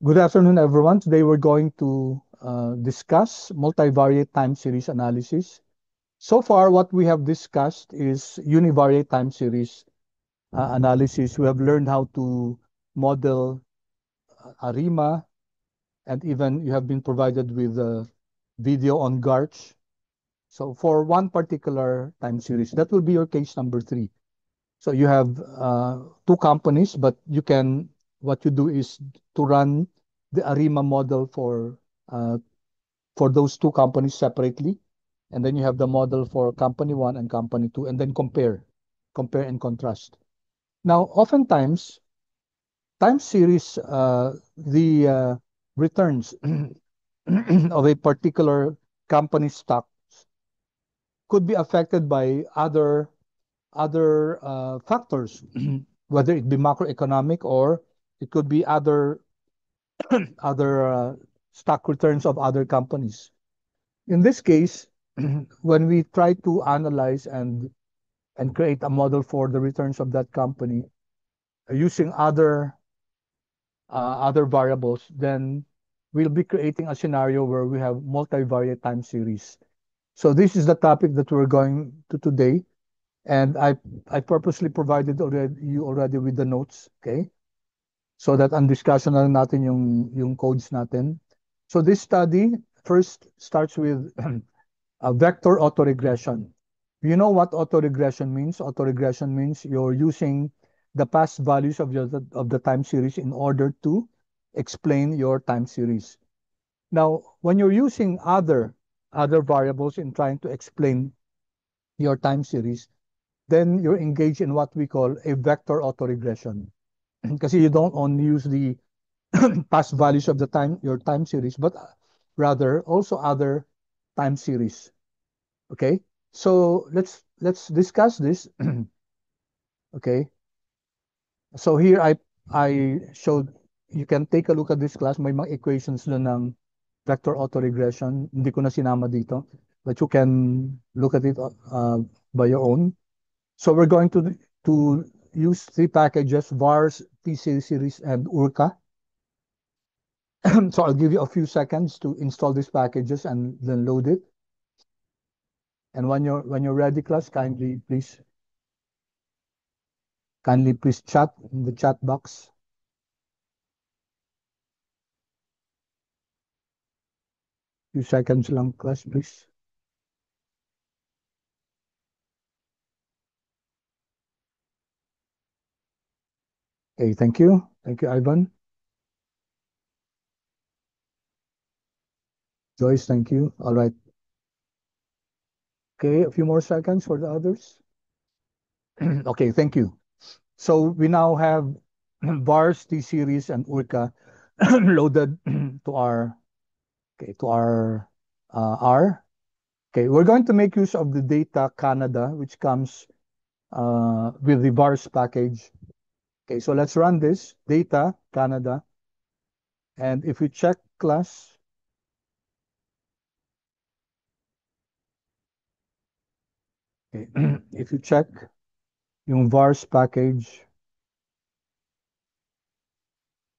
Good afternoon, everyone. Today we're going to discuss multivariate time series analysis. So far, what we have discussed is univariate time series analysis. We have learned how to model ARIMA, and even you have been provided with a video on GARCH. So for one particular time series, that will be your case number 3. So you have two companies, but what you do is to run the ARIMA model for those two companies separately. And then you have the model for company one and company two, and then compare and contrast. Now, oftentimes, time series, the returns of a particular company stock could be affected by other factors, whether it be macroeconomic or it could be other stock returns of other companies. In this case, when we try to analyze and create a model for the returns of that company using other variables, then we'll be creating a scenario where we have multivariate time series. So this is the topic that we're going to today, and I purposely provided already with the notes, okay? So that ang discussion na lang natin yung codes natin. So this study first starts with a vector autoregression. You know what autoregression means? Autoregression means you're using the past values of the time series in order to explain your time series. Now, when you're using other variables in trying to explain your time series, then you're engaged in what we call a vector autoregression. Kasi you don't only use the past values of your time series, but rather also other time series. Okay, so let's discuss this. Okay, so here I showed, you can take a look at this class. May mga equations doon ng vector autoregression. Hindi ko na sinama dito, but you can look at it by your own. So we're going to use three packages: vars, TC series, and urca. So I'll give you a few seconds to install these packages and then load it. And when you're ready, class, kindly please chat in the chat box. Few seconds lang, class, please. Okay, thank you. Thank you, Ivan. Joyce, thank you. All right. Okay, a few more seconds for the others. Okay, thank you. So we now have vars, T-series, and urca loaded to our R. Okay, we're going to make use of the data Canada, which comes with the vars package. Okay, so let's run this data Canada. And if we check class, okay, if you check yung vars package,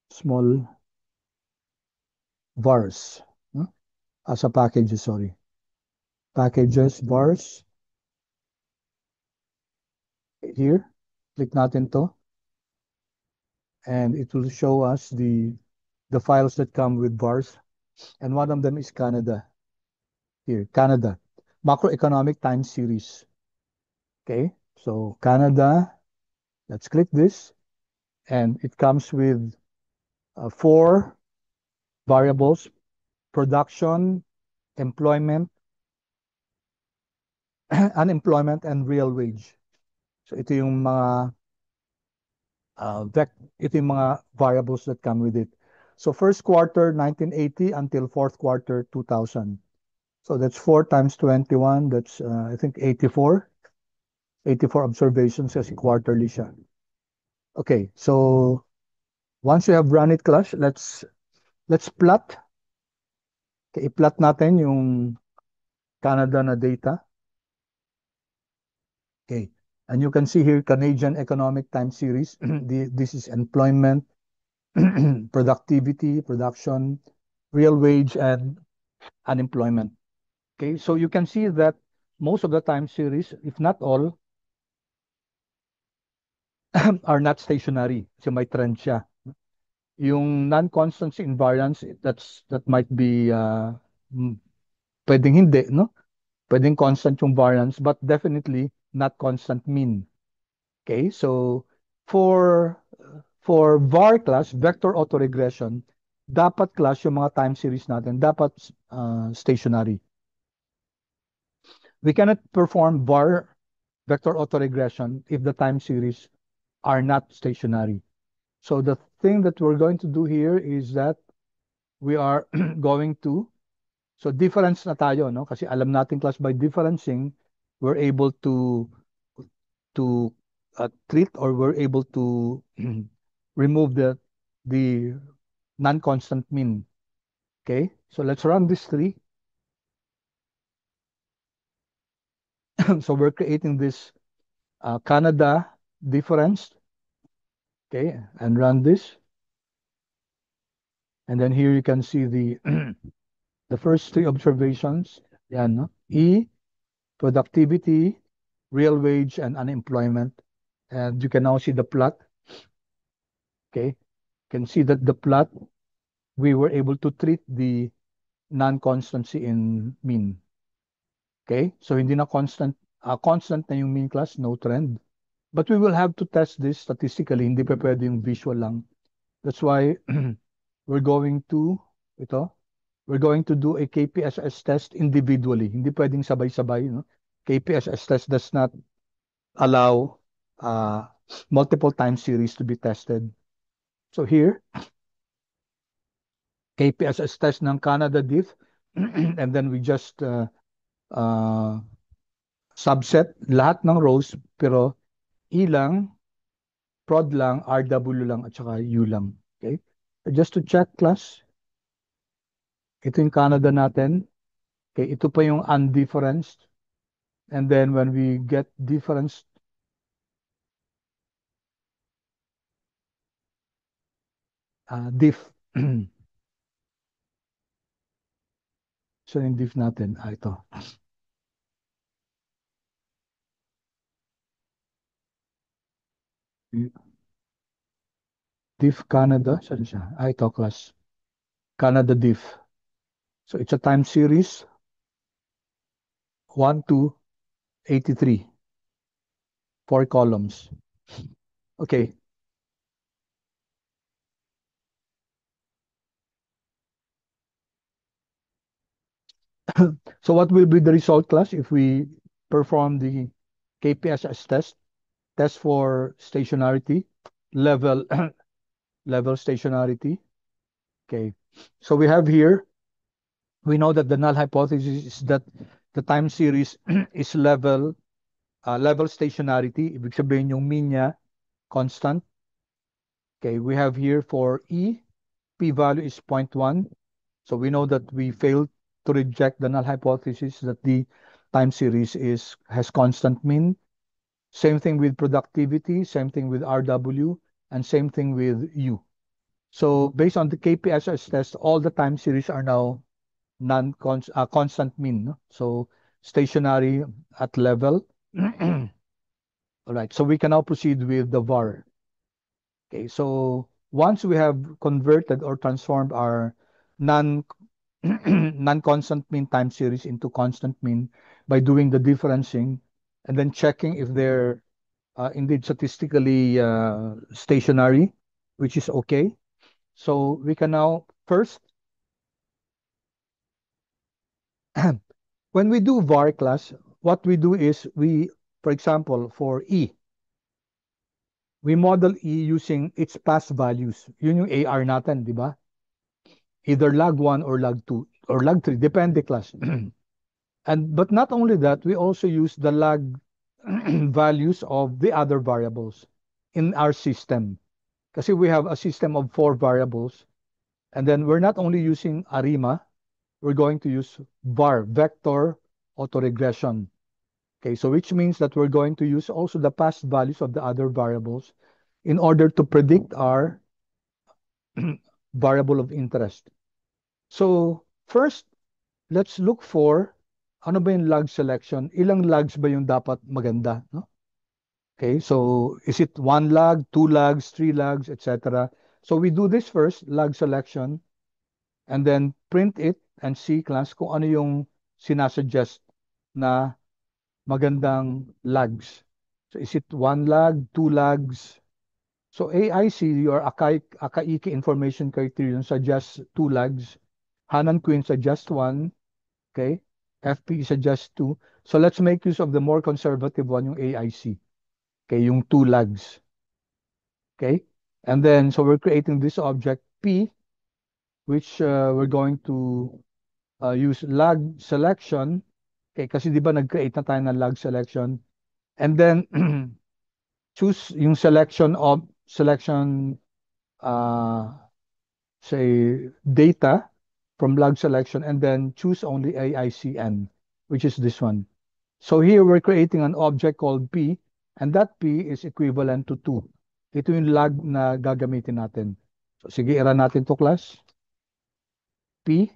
small vars, huh? As a packages, sorry. Packages, vars, here, click natin to, and it will show us the files that come with vars, and one of them is Canada. Here, Canada, macroeconomic time series. Okay, so Canada, let's click this, and it comes with 4 variables: production, employment, unemployment, and real wage. So ito yung mga variables that come with it. So first quarter 1980 until fourth quarter 2000. So that's 4 times 21. That's I think 84. 84 observations kasi quarterly siya. Okay, so once you have run it, class, let's plot. Okay, i-plot natin yung Canada na data. Okay, and you can see here Canadian Economic Time Series. This is employment, productivity, production, real wage, and unemployment. Okay, so you can see that most of the time series, if not all, are not stationary. So may trend siya. Yung non-constancy invariance, that might be mm, pwedeng hindi, no? Pwedeng constant yung variance, but definitely not constant mean. Okay, so for var class, vector autoregression, dapat class yung mga time series natin, dapat stationary. We cannot perform var vector autoregression if the time series are not stationary. So the thing that we're going to do here is that we are going to, so difference na tayo, no? Kasi alam natin class by differencing, we're able to treat, or we're able to remove the non-constant mean. Okay, so let's run this tree. So we're creating this Canada difference. Okay, and run this. And then here you can see the the first three observations. Yan, no? E, productivity, real wage, and unemployment. And you can now see the plot. Okay, you can see that the plot, we were able to treat the non-constancy in mean. Okay, so hindi na constant, constant na yung mean class, no trend. But we will have to test this statistically, hindi pa pwede yung visual lang. That's why we're going to, ito, we're going to do a KPSS test individually. Hindi pwedeng sabay-sabay, no? KPSS test does not allow multiple time series to be tested. So here, KPSS test ng Canada diff, and then we just uh, subset lahat ng rows, pero E lang, prod lang, RW lang, at saka U lang. Okay? So just to check class, ito yung Canada natin. Okay, ito pa yung undifferenced. And then when we get difference, diff. So yung diff natin, ito. Diff Canada, saan siya? Ito class. Canada diff. So it's a time series, 1 to 83. 4 columns. Okay. So what will be the result class if we perform the KPSS test for stationarity, level, level stationarity? Okay. So we have here, we know that the null hypothesis is that the time series is level, level stationarity. Ibig sabihin yung mean niya, constant. Okay, we have here for E, p-value is 0.1. So we know that we failed to reject the null hypothesis that the time series has constant mean. Same thing with productivity, same thing with RW, and same thing with U. So based on the KPSS test, all the time series are now constant mean. No? So stationary at level. All right, so we can now proceed with the var. Okay, so once we have converted or transformed our non non-constant mean time series into constant mean by doing the differencing and then checking if they're indeed statistically stationary, which is okay. So we can now first, when we do var class, what we do is we, for example, for E, we model E using its past values. Yun yung AR natin, di ba? Either log 1 or log 2 or log 3, depende class. And but not only that, we also use the log values of the other variables in our system. Kasi we have a system of 4 variables. And then we're not only using ARIMA, we're going to use VAR, vector autoregression. Okay, so which means that we're going to use also the past values of the other variables in order to predict our variable of interest. So first, let's look for ano ba yung log selection? Ilang logs ba yung dapat maganda, no? Okay, so is it one log, two logs, three logs, etc. So we do this first, log selection, and then print it and see class kung ano yung sinasuggest na magandang logs. So is it one log, two logs? So AIC, your Akaike information criterion suggests two logs. Hanan Quinn suggests one. Okay. FP suggests two. So let's make use of the more conservative one, yung AIC. Okay, yung two logs. Okay. And then, so we're creating this object P, which we're going to use log selection. Okay, kasi di ba nag-create na tayo ng log selection. And then, choose yung selection uh, say data from log selection and then choose only AICN, which is this one. So here we're creating an object called P and that P is equivalent to 2. Ito yung log na gagamitin natin. So sige, i-run natin to class. P.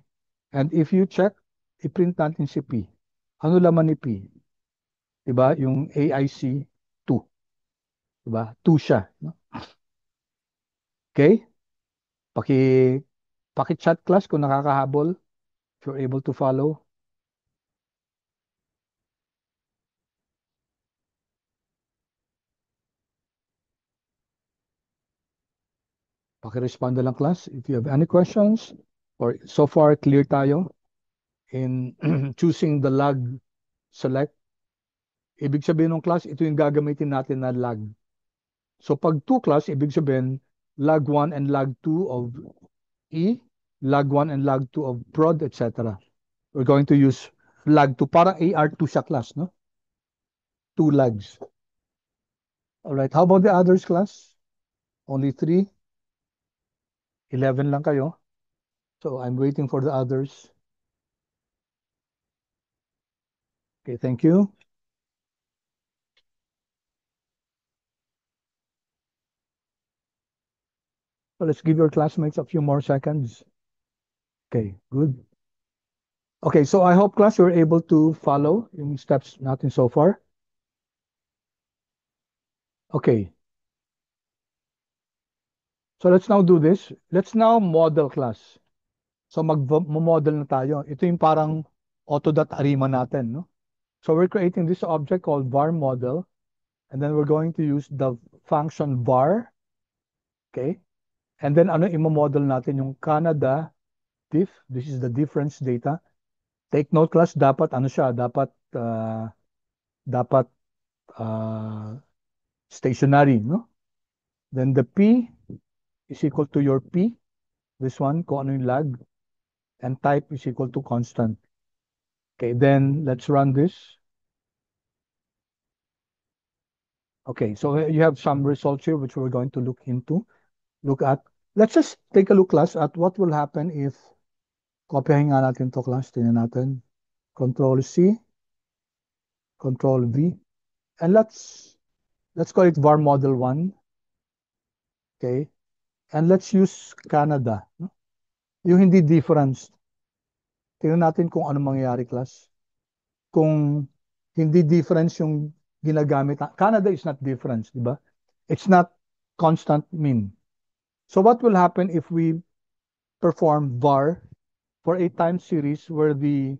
And if you check, i-print natin si P. Ano laman ni P? Diba? Yung AIC 2. Diba? 2 siya. No? Okay? Paki, paki-chat class kung nakakahabol. If you're able to follow. Paki-respond na lang class if you have any questions or so far clear tayo in choosing the log select. Ibig sabihin ng class, ito yung gagamitin natin na log. So pag 2 class, ibig sabihin log 1 and log 2 of E, log 1 and log 2 of prod, etc. We're going to use log 2. Parang AR2 sa class, no? 2 logs. All right. How about the others class? Only 3. 11 lang kayo. So I'm waiting for the others. Okay, thank you. So let's give your classmates a few more seconds. Okay, good. Okay, so I hope class you're able to follow yung steps natin so far. Okay. So let's now do this. Let's now model class. So mag-model na tayo. Ito yung parang auto.arima natin, no? So we're creating this object called var model, and then we're going to use the function var, okay? And then ano imo-model natin yung Canada diff. This is the difference data. Take note class, dapat ano siya, dapat uh, stationary, no? Then the P is equal to your P, this one, kung ano yung lag, and type is equal to constant. Okay, then let's run this. Okay, so you have some results here which we're going to look at. Let's just take a look class at what will happen if kopyahin nga natin to class, tingnan natin. Control C, Control V, and let's call it var model 1. Okay, and let's use Canada. No? Yung hindi difference. Tingnan natin kung ano mangyayari class. Kung hindi difference yung ginagamit. Canada is not difference, di ba? It's not constant mean. So what will happen if we perform var for a time series where the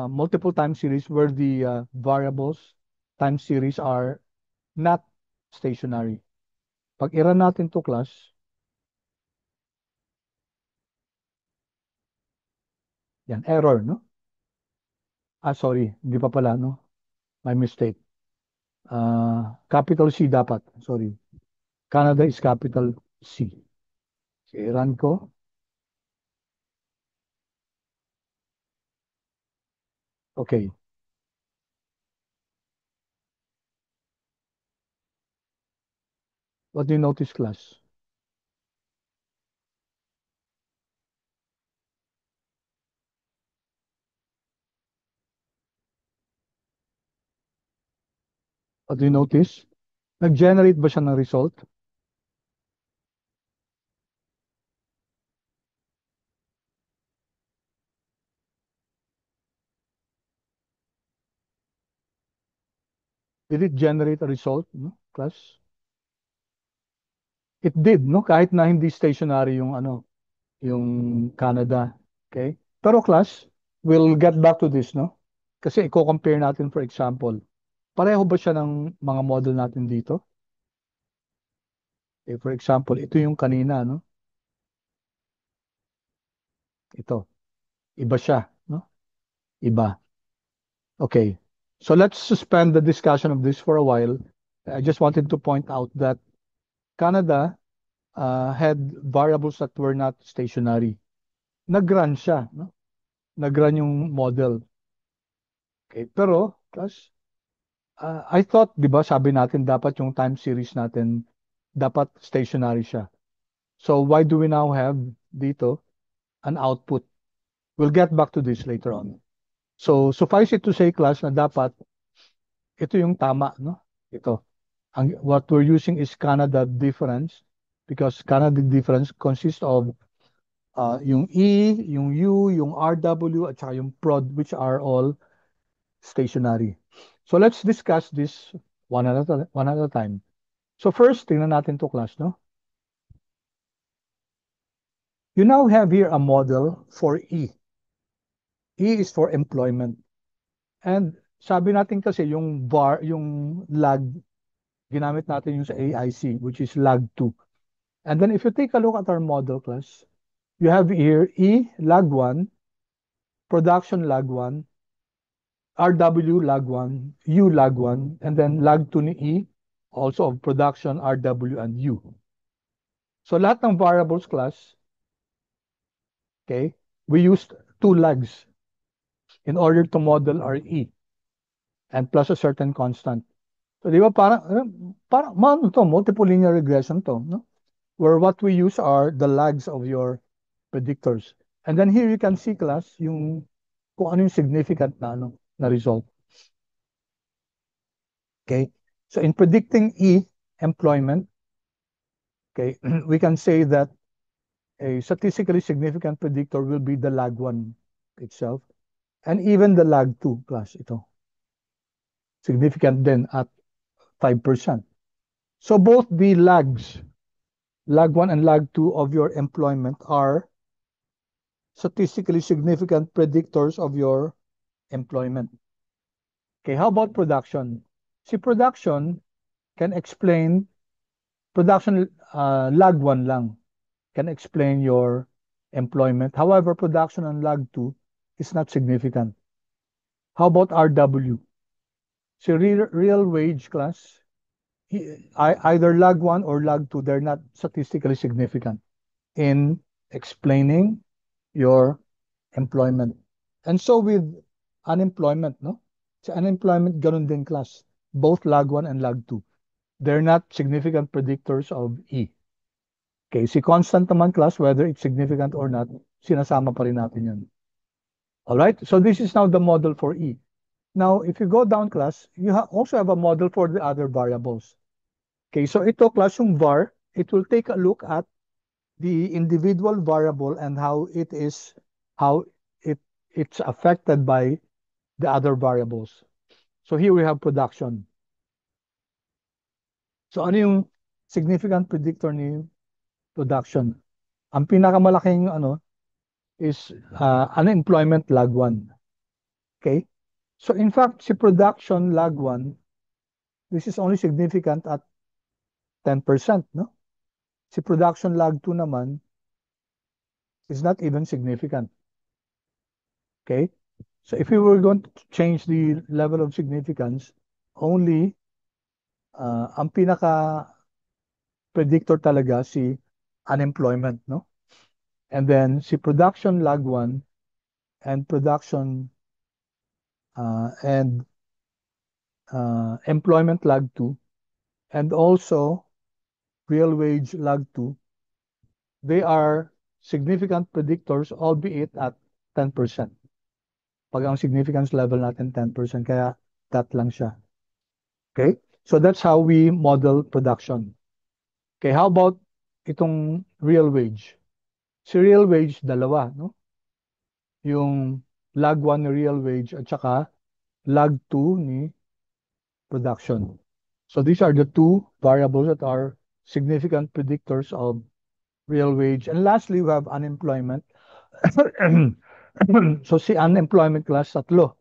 multiple time series where the variables time series are not stationary? Pag i-run natin to class, yan, error, no? Ah, sorry, hindi pa pala, no? My mistake. Capital C dapat, sorry. Canada is capital C. Okay, run ko. Okay. What do you notice, class? What do you notice? Nag-generate ba siya ng result? Did it generate a result, no, class? It did, no? Kahit na hindi stationary yung ano, yung Canada. Okay? Pero class, we'll get back to this, no? Kasi i-compare natin, for example, pareho ba siya ng mga model natin dito? Okay, for example, ito yung kanina, no? Ito. Iba siya, no? Iba. Okay. So let's suspend the discussion of this for a while. I just wanted to point out that Canada had variables that were not stationary. Nag-run siya, no? Nag-run yung model. Okay, pero plus I thought, 'di ba, sabi natin dapat yung time series natin dapat stationary siya. So why do we now have dito an output? We'll get back to this later on. So suffice it to say class na dapat ito yung tama, no? Ito. What we're using is Canada difference because Canada difference consists of yung E, yung U, yung RW, at saka yung prod, which are all stationary. So let's discuss this one at a time. So first, tingnan natin to class, no? You now have here a model for E. E is for employment. And sabi natin kasi yung yung lag, ginamit natin yung sa AIC, which is lag 2. And then if you take a look at our model class, you have here E lag 1, production lag 1, RW lag 1, U lag 1, and then lag 2 ni E, also of production, RW, and U. So lahat ng variables class, okay, we used two lags in order to model our E and plus a certain constant. So di ba parang to, multiple linear regression to, no? Where what we use are the lags of your predictors. And then here you can see class yung kung ano yung significant na ano na result. Okay? So in predicting E employment, okay, we can say that a statistically significant predictor will be the lag 1 itself and even the lag 2 class ito. Significant then at 5%. So both the lags, lag 1 and lag 2 of your employment are statistically significant predictors of your employment. Okay, how about production? See, production can explain, production lag 1 lang can explain your employment. However, production on lag 2 is not significant. How about RW? See, real wage class, either lag 1 or lag 2, they're not statistically significant in explaining your employment. And so with unemployment, no? Sa unemployment, ganun din class. Both lag 1 and lag 2. They're not significant predictors of E. Okay, si constant naman class, whether it's significant or not, sinasama pa rin natin yun. All right, so this is now the model for E. Now, if you go down class, you also have a model for the other variables. Okay, so ito class yung var, it will take a look at the individual variable and how it it's affected by the other variables. So here we have production. So ano yung significant predictor ni production? Ang pinakamalaking ano is unemployment lag 1. Okay? So in fact, si production lag 1, this is only significant at 10%, no? Si production lag 2 naman is not even significant. Okay? So if we were going to change the level of significance, only ang pinaka predictor talaga si unemployment, no? And then si production lag 1 and production and employment lag 2 and also real wage lag 2, they are significant predictors albeit at 10%. Pag ang significance level natin 10%, kaya that lang siya. Okay? So that's how we model production. Okay, how about itong real wage? Si real wage, dalawa, no? Yung lag 1 ni real wage at saka lag 2 ni production. So these are the two variables that are significant predictors of real wage. And lastly, we have unemployment. So si unemployment class, tatlo.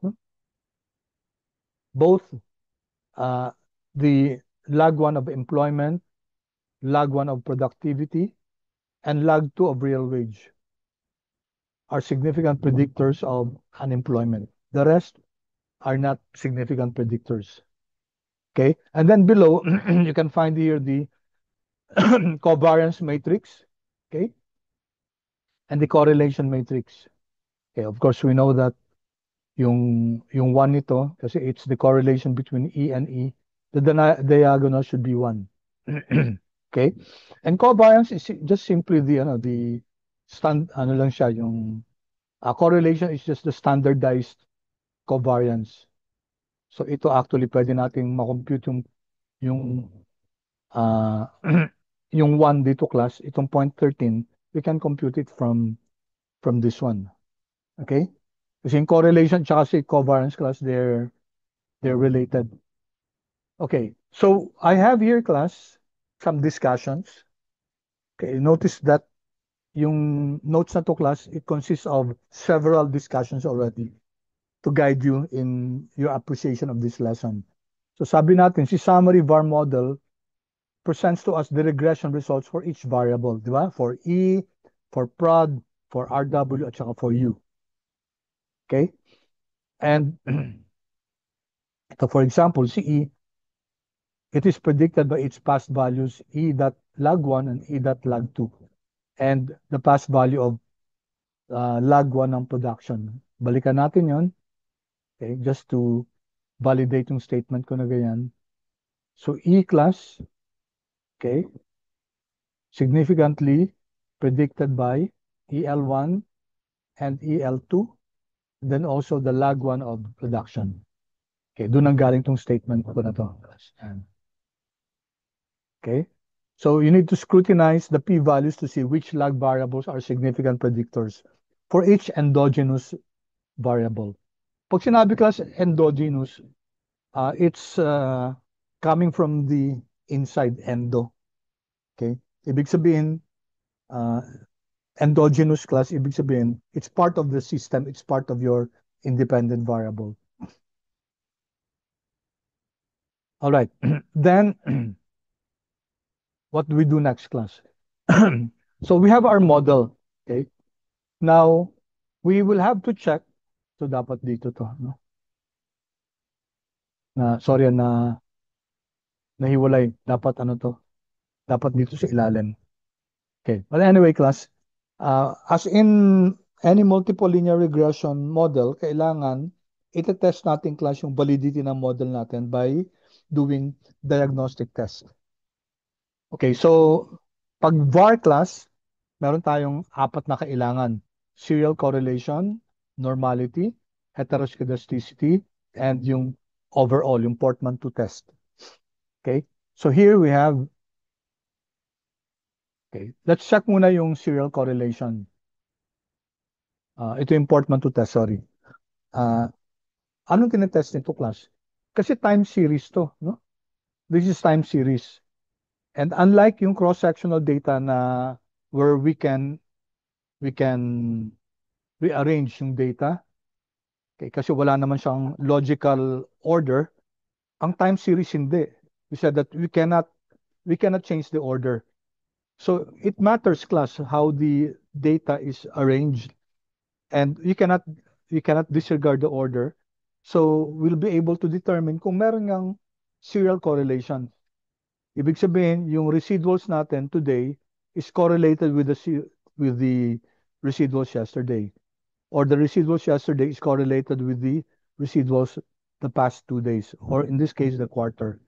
Both uh, the lag 1 of employment, lag 1 of productivity, and lag 2 of real wage are significant predictors of unemployment. The rest are not significant predictors. Okay, and then below you can find here the covariance matrix, okay, and the correlation matrix. Okay, of course we know that yung 1 nito kasi it's the correlation between E and E. The diagonal should be 1. Okay? And covariance is just simply the ano lang siya yung correlation is just the standardized covariance. So ito actually pwede nating makompute yung uh, yung 1 dito class, itong 0.13, we can compute it from this one. Okay? Kasi yung correlation tsaka si covariance class, they're related. Okay, so I have here class some discussions. Okay, notice that yung notes na to class, it consists of several discussions already to guide you in your appreciation of this lesson. So sabi natin, si summary var model presents to us the regression results for each variable, di ba? For E, for prod, for RW, at saka for U. Okay? And ito for example, si E, it is predicted by its past values E dot lag 1 and E dot lag 2. And the past value of lag 1 ng production. Balikan natin yon. Okay, just to validate yung statement ko na ganyan. So E class, okay, significantly predicted by EL1 and EL2, then also the lag 1 of production. Okay, doon ang galing tong statement ko na to. Okay, so you need to scrutinize the p-values to see which lag variables are significant predictors for each endogenous variable. Pag sinabi class endogenous, it's coming from the inside endo. Okay? Ibig sabihin, endogenous class, ibig sabihin, it's part of the system, it's part of your independent variable. All right. Then, what do we do next class? So we have our model. Okay? Now, we will have to check. So dapat dito to. No? Sorry, nahiwalay. Dapat ano to? Dapat dito sa ilalim. Okay. But anyway, class, as in any multiple linear regression model, kailangan ite-test natin class yung validity ng model natin by doing diagnostic test. Okay, so pag VAR class, meron tayong 4 na kailangan. Serial correlation, normality, heteroscedasticity, and yung overall, yung Portman-2 test. Okay, so here we have, okay, let's check muna yung serial correlation. Ito yung Portman-2 test, sorry. Anong tinetest nito class? Kasi time series to, no? This is time series. And unlike yung cross-sectional data na where we can rearrange yung data, okay, kasi wala naman siyang logical order, ang time series hindi. We said that we cannot change the order. So it matters class how the data is arranged, and you cannot disregard the order. So we'll be able to determine kung meron ngang serial correlation. Ibig sabihin, yung residuals natin today is correlated with the residuals yesterday. Or the residuals yesterday is correlated with the residuals the past 2 days, or in this case, the quarter.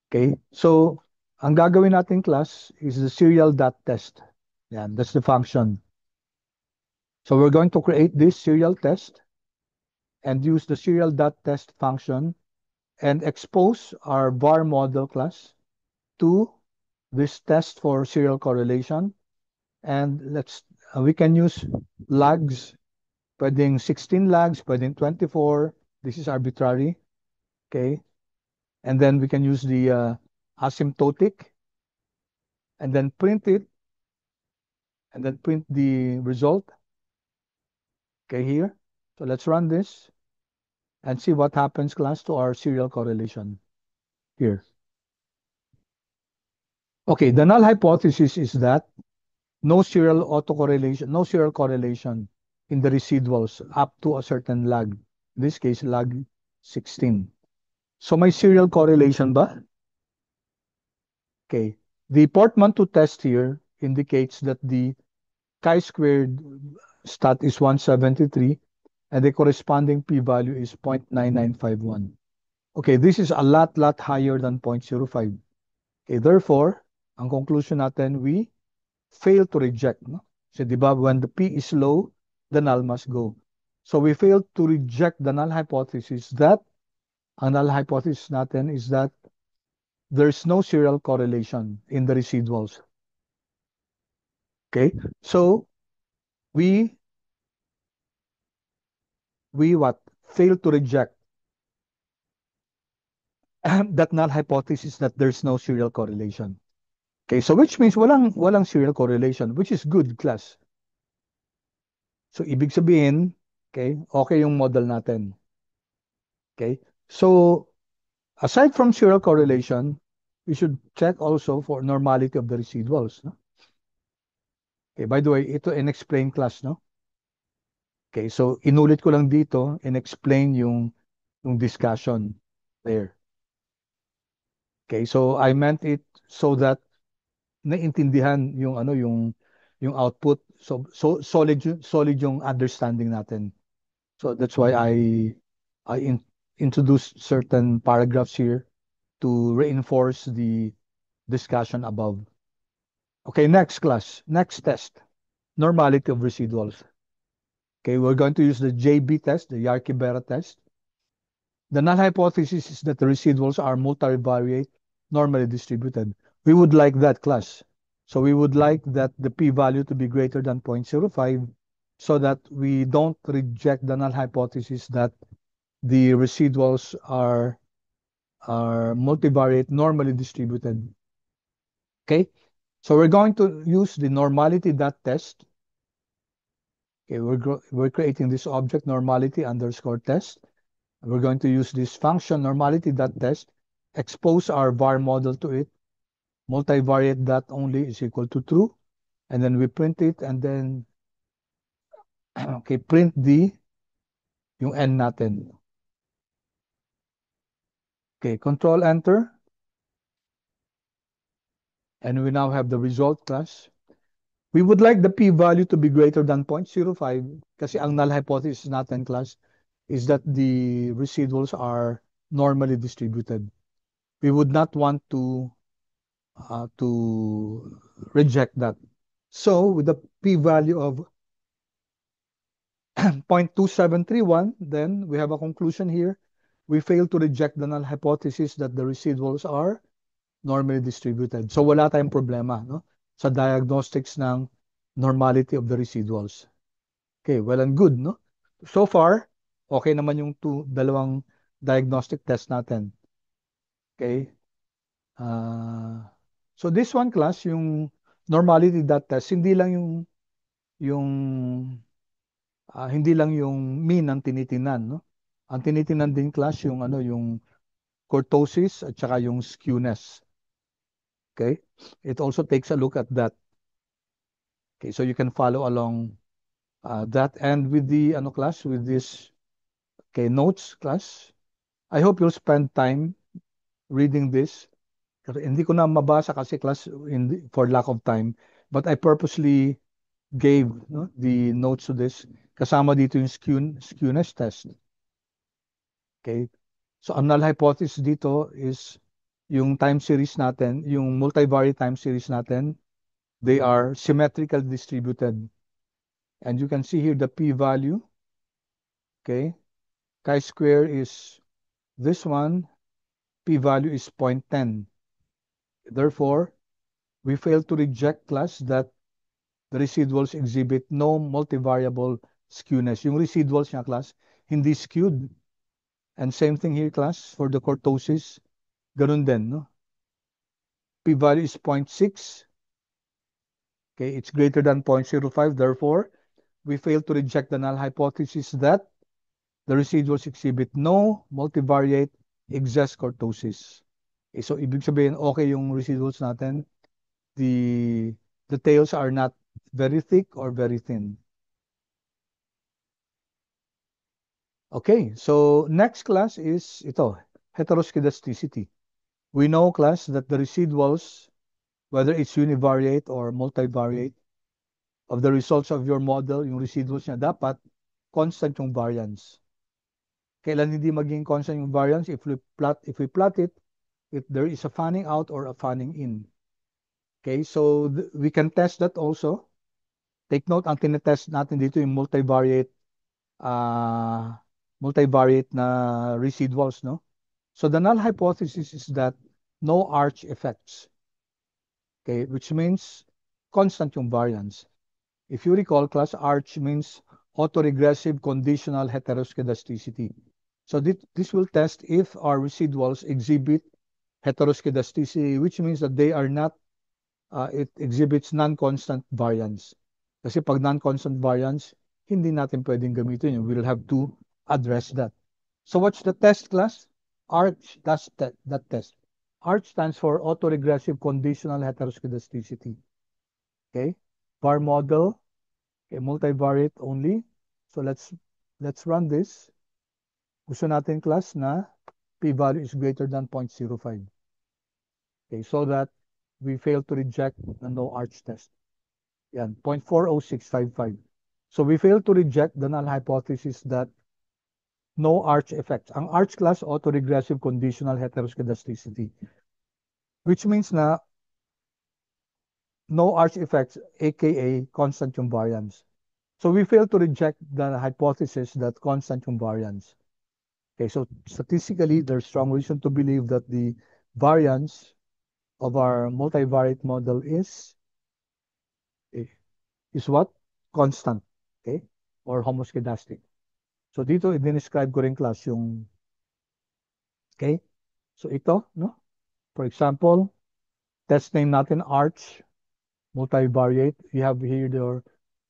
Okay? So, ang gagawin natin class is the serial dot test. Yeah, that's the function. So we're going to create this serial test and use the serial dot test function and expose our var model class to this test for serial correlation. And we can use lags, pwedeng 16 lags, pwedeng 24. This is arbitrary. Okay. and then we can use the asymptotic, and then print it, and then print the result, okay, here. So let's run this and see what happens, class, to our serial correlation here. Okay, the null hypothesis is that no serial correlation in the residuals up to a certain lag. In this case, lag 16. So may serial correlation ba? Okay. The Portman-2 test here indicates that the chi-squared stat is 173 and the corresponding p-value is 0.9951. Okay, this is a lot higher than 0.05. Okay, therefore, ang conclusion natin, we fail to reject. No? So, di ba, when the P is low, the null must go. So, we fail to reject the null hypothesis that, ang null hypothesis natin is that there's no serial correlation in the residuals. Okay, so we what? Fail to reject that null hypothesis that there's no serial correlation. Okay, so which means walang serial correlation, which is good, class. So, ibig sabihin, okay yung model natin. Okay, so aside from serial correlation, we should check also for normality of the residuals. No? Okay, by the way, ito in-explain class, no? Okay, so inulit ko lang dito, in-explain yung discussion there. Okay, so I meant it so that naintindihan yung ano yung output, so solid yung understanding natin. So that's why I introduced certain paragraphs here to reinforce the discussion above. Okay, next class, next test, normality of residuals. Okay, we're going to use the JB test, the Yarki-Bera test. The null hypothesis is that the residuals are multivariate, normally distributed. We would like that, class. So we would like that the p-value to be greater than 0.05 so that we don't reject the null hypothesis that the residuals are multivariate, normally distributed. Okay, so we're going to use the normality dot test. Okay, we're creating this object normality underscore test. We're going to use this function normality dot test, expose our var model to it, multivariate dot only is equal to true, and then we print it, and then okay, print yung n natin. Okay, control enter, and we now have the result, class. We would like the p-value to be greater than 0.05 kasi ang null hypothesis natin, class, is that the residuals are normally distributed. We would not want to reject that. So with the p-value of 0.2731, then we have a conclusion here. We fail to reject the null hypothesis that the residuals are normally distributed. So wala tayong problema, no? Sa diagnostics ng normality of the residuals. Okay, well and good, no? So far, okay naman yung dalawang diagnostic test natin. Okay? So this one, class, yung normality dot test, yung hindi lang yung mean ang tinitingnan, no? Ang tinitingnan din, class, yung yung kurtosis at saka yung skewness. Okay? It also takes a look at that. Okay, so you can follow along that, and with the class, with this notes, class. I hope you'll spend time reading this. Hindi ko na mabasa kasi, class, for lack of time, but I purposely gave the notes to this. Kasama dito yung skewness test. Okay? So, ang null hypothesis dito is yung time series natin, yung multivariate time series natin, they are symmetrically distributed. And you can see here the p-value. Okay? Chi-square is this one. P-value is 0.10. Therefore, we fail to reject, class, that the residuals exhibit no multivariable skewness. Yung residuals niya, class, hindi skewed. And same thing here, class, for the kurtosis. Ganun din, no? P-value is 0.6. Okay, it's greater than 0.05. Therefore, we fail to reject the null hypothesis that the residuals exhibit no multivariate excess kurtosis. Okay, so ibig sabihin, okay yung residuals natin. The, the tails are not very thick or very thin. Okay, so next class is ito, heteroskedasticity. We know, class, that the residuals, whether it's univariate or multivariate, of the results of your model, yung residuals niya, dapat constant yung variance. Kailan hindi maging constant yung variance? If we plot it, if there is a fanning out or a fanning in. Okay, so we can test that also. Take note, ang tinetest natin dito yung uh, multivariate na residuals, no? So the null hypothesis is that no arch effects, okay, which means constant yung variance. If you recall, class, arch means autoregressive conditional heteroskedasticity. So this will test if our residuals exhibit heteroskedasticity, which means that they are not, it exhibits non-constant variance. Kasi pag non-constant variance, hindi natin pwedeng gamitin yun. We'll have to address that. So what's the test, class? Arch, that's that test. Arch stands for autoregressive conditional heteroskedasticity. Okay? VAR model, okay, multivariate only. So let's run this. Gusto natin, class, na p-value is greater than 0.05. Okay, so that we fail to reject the no arch test. Yan, 0.40655. So we fail to reject the null hypothesis that no arch effects. Ang arch, class, autoregressive conditional heteroskedasticity, which means na no arch effects, aka constant yung variance. So we fail to reject the hypothesis that constant yung variance. Okay, so statistically, there's strong reason to believe that the variance of our multivariate model is what? Constant, okay? Or homoscedastic. So dito, i-describe ko rin, class, yung, okay? So ito, no? For example, test name natin arch multivariate. You have here your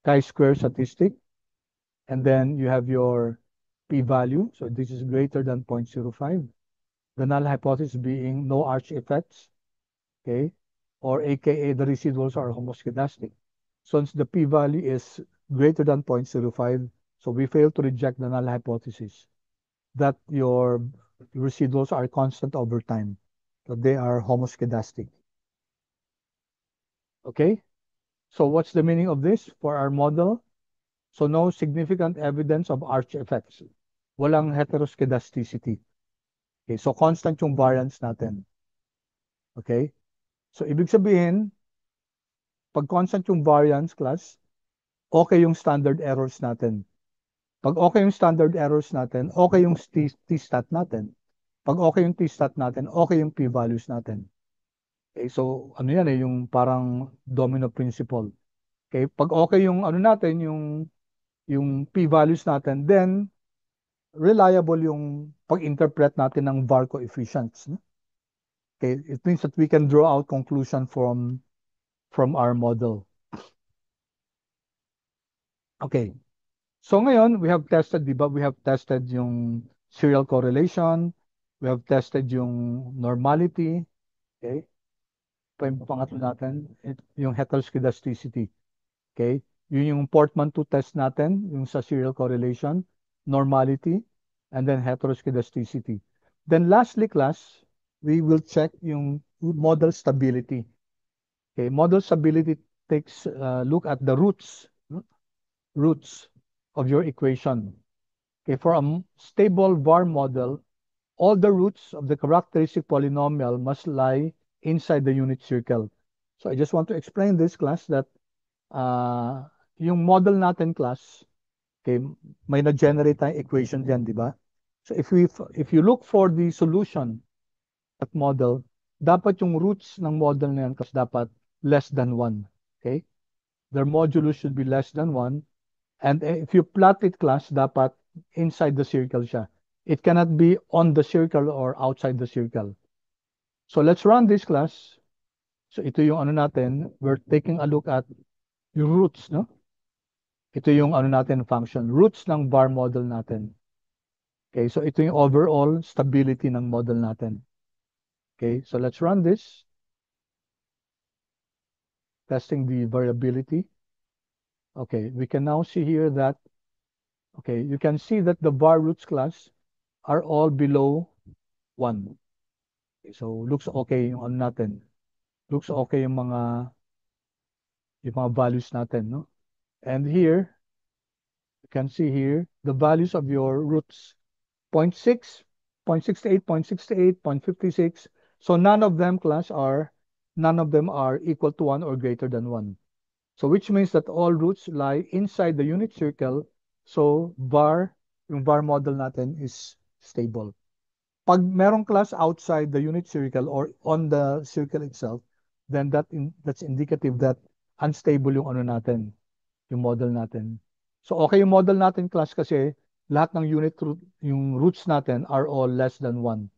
chi-square statistic, and then you have your p-value. So this is greater than 0.05. The null hypothesis being no arch effects, okay? Or AKA the residuals are homoscedastic. Since the p-value is greater than 0.05, so we fail to reject the null hypothesis that your residuals are constant over time, that they are homoscedastic. Okay? So what's the meaning of this for our model? So no significant evidence of arch effects. Walang heteroskedasticity. Okay, so constant yung variance natin. Okay? So ibig sabihin, pag constant yung variance, class, okay yung standard errors natin. Pag okay yung standard errors natin, okay yung t-stat natin. Pag okay yung t-stat natin, okay yung p-values natin. Okay, so ano yan eh, yung parang domino principle. Okay, pag okay yung ano natin, yung p-values natin, then reliable yung pag-interpret natin ng VAR coefficients. No? Okay, it means that we can draw out conclusion from our model. Okay. So ngayon, we have tested, di ba? We have tested yung serial correlation. We have tested yung normality. Okay? Pangatlo natin, yung heteroskedasticity. Okay? Yun yung Portman 2 test natin, yung sa serial correlation, normality, and then heteroskedasticity. Then lastly, class, we will check yung model stability. Okay? Model stability takes a look at the roots of your equation. Okay, for a stable VAR model, all the roots of the characteristic polynomial must lie inside the unit circle. So I just want to explain this, class, that yung model natin, class, okay, may na-generate tayong equation dyan, di ba? So if you look for the solution at model, dapat yung roots ng model na yan, class, dapat less than 1. Okay? Their modulus should be less than 1. And if you plot it, class, dapat inside the circle siya. It cannot be on the circle or outside the circle. So let's run this class. So ito yung ano natin, we're taking a look at yung roots, no? Ito yung ano natin function, roots ng bar model natin. Okay, so ito yung overall stability ng model natin. Okay, so let's run this, testing the variability. Okay, we can now see here that, okay, you can see that the var roots class are all below 1. Okay, so looks okay yung ano natin. Looks okay yung mga values natin, no? And here, you can see here the values of your roots. 0.6, 0.68, 0.68, 0.56. So none of them are equal to 1 or greater than 1. So which means that all roots lie inside the unit circle. So yung var model natin is stable. Pag merong class outside the unit circle or on the circle itself, then that's indicative that unstable yung ano natin, yung model natin. So okay yung model natin class kasi lahat ng yung roots natin are all less than 1.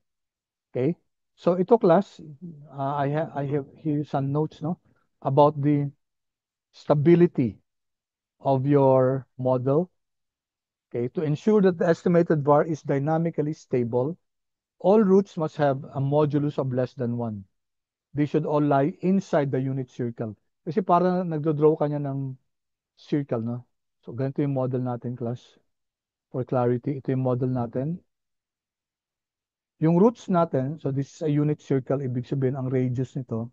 Okay? So ito class, I have here some notes, no, about the stability of your model. Okay, to ensure that the estimated var is dynamically stable, all roots must have a modulus of less than 1. They should all lie inside the unit circle. Kasi para nagdo-draw ka niya ng circle, no? So ganito yung model natin, class. For clarity, ito yung model natin. Yung roots natin, so this is a unit circle, ibig sabihin ang radius nito,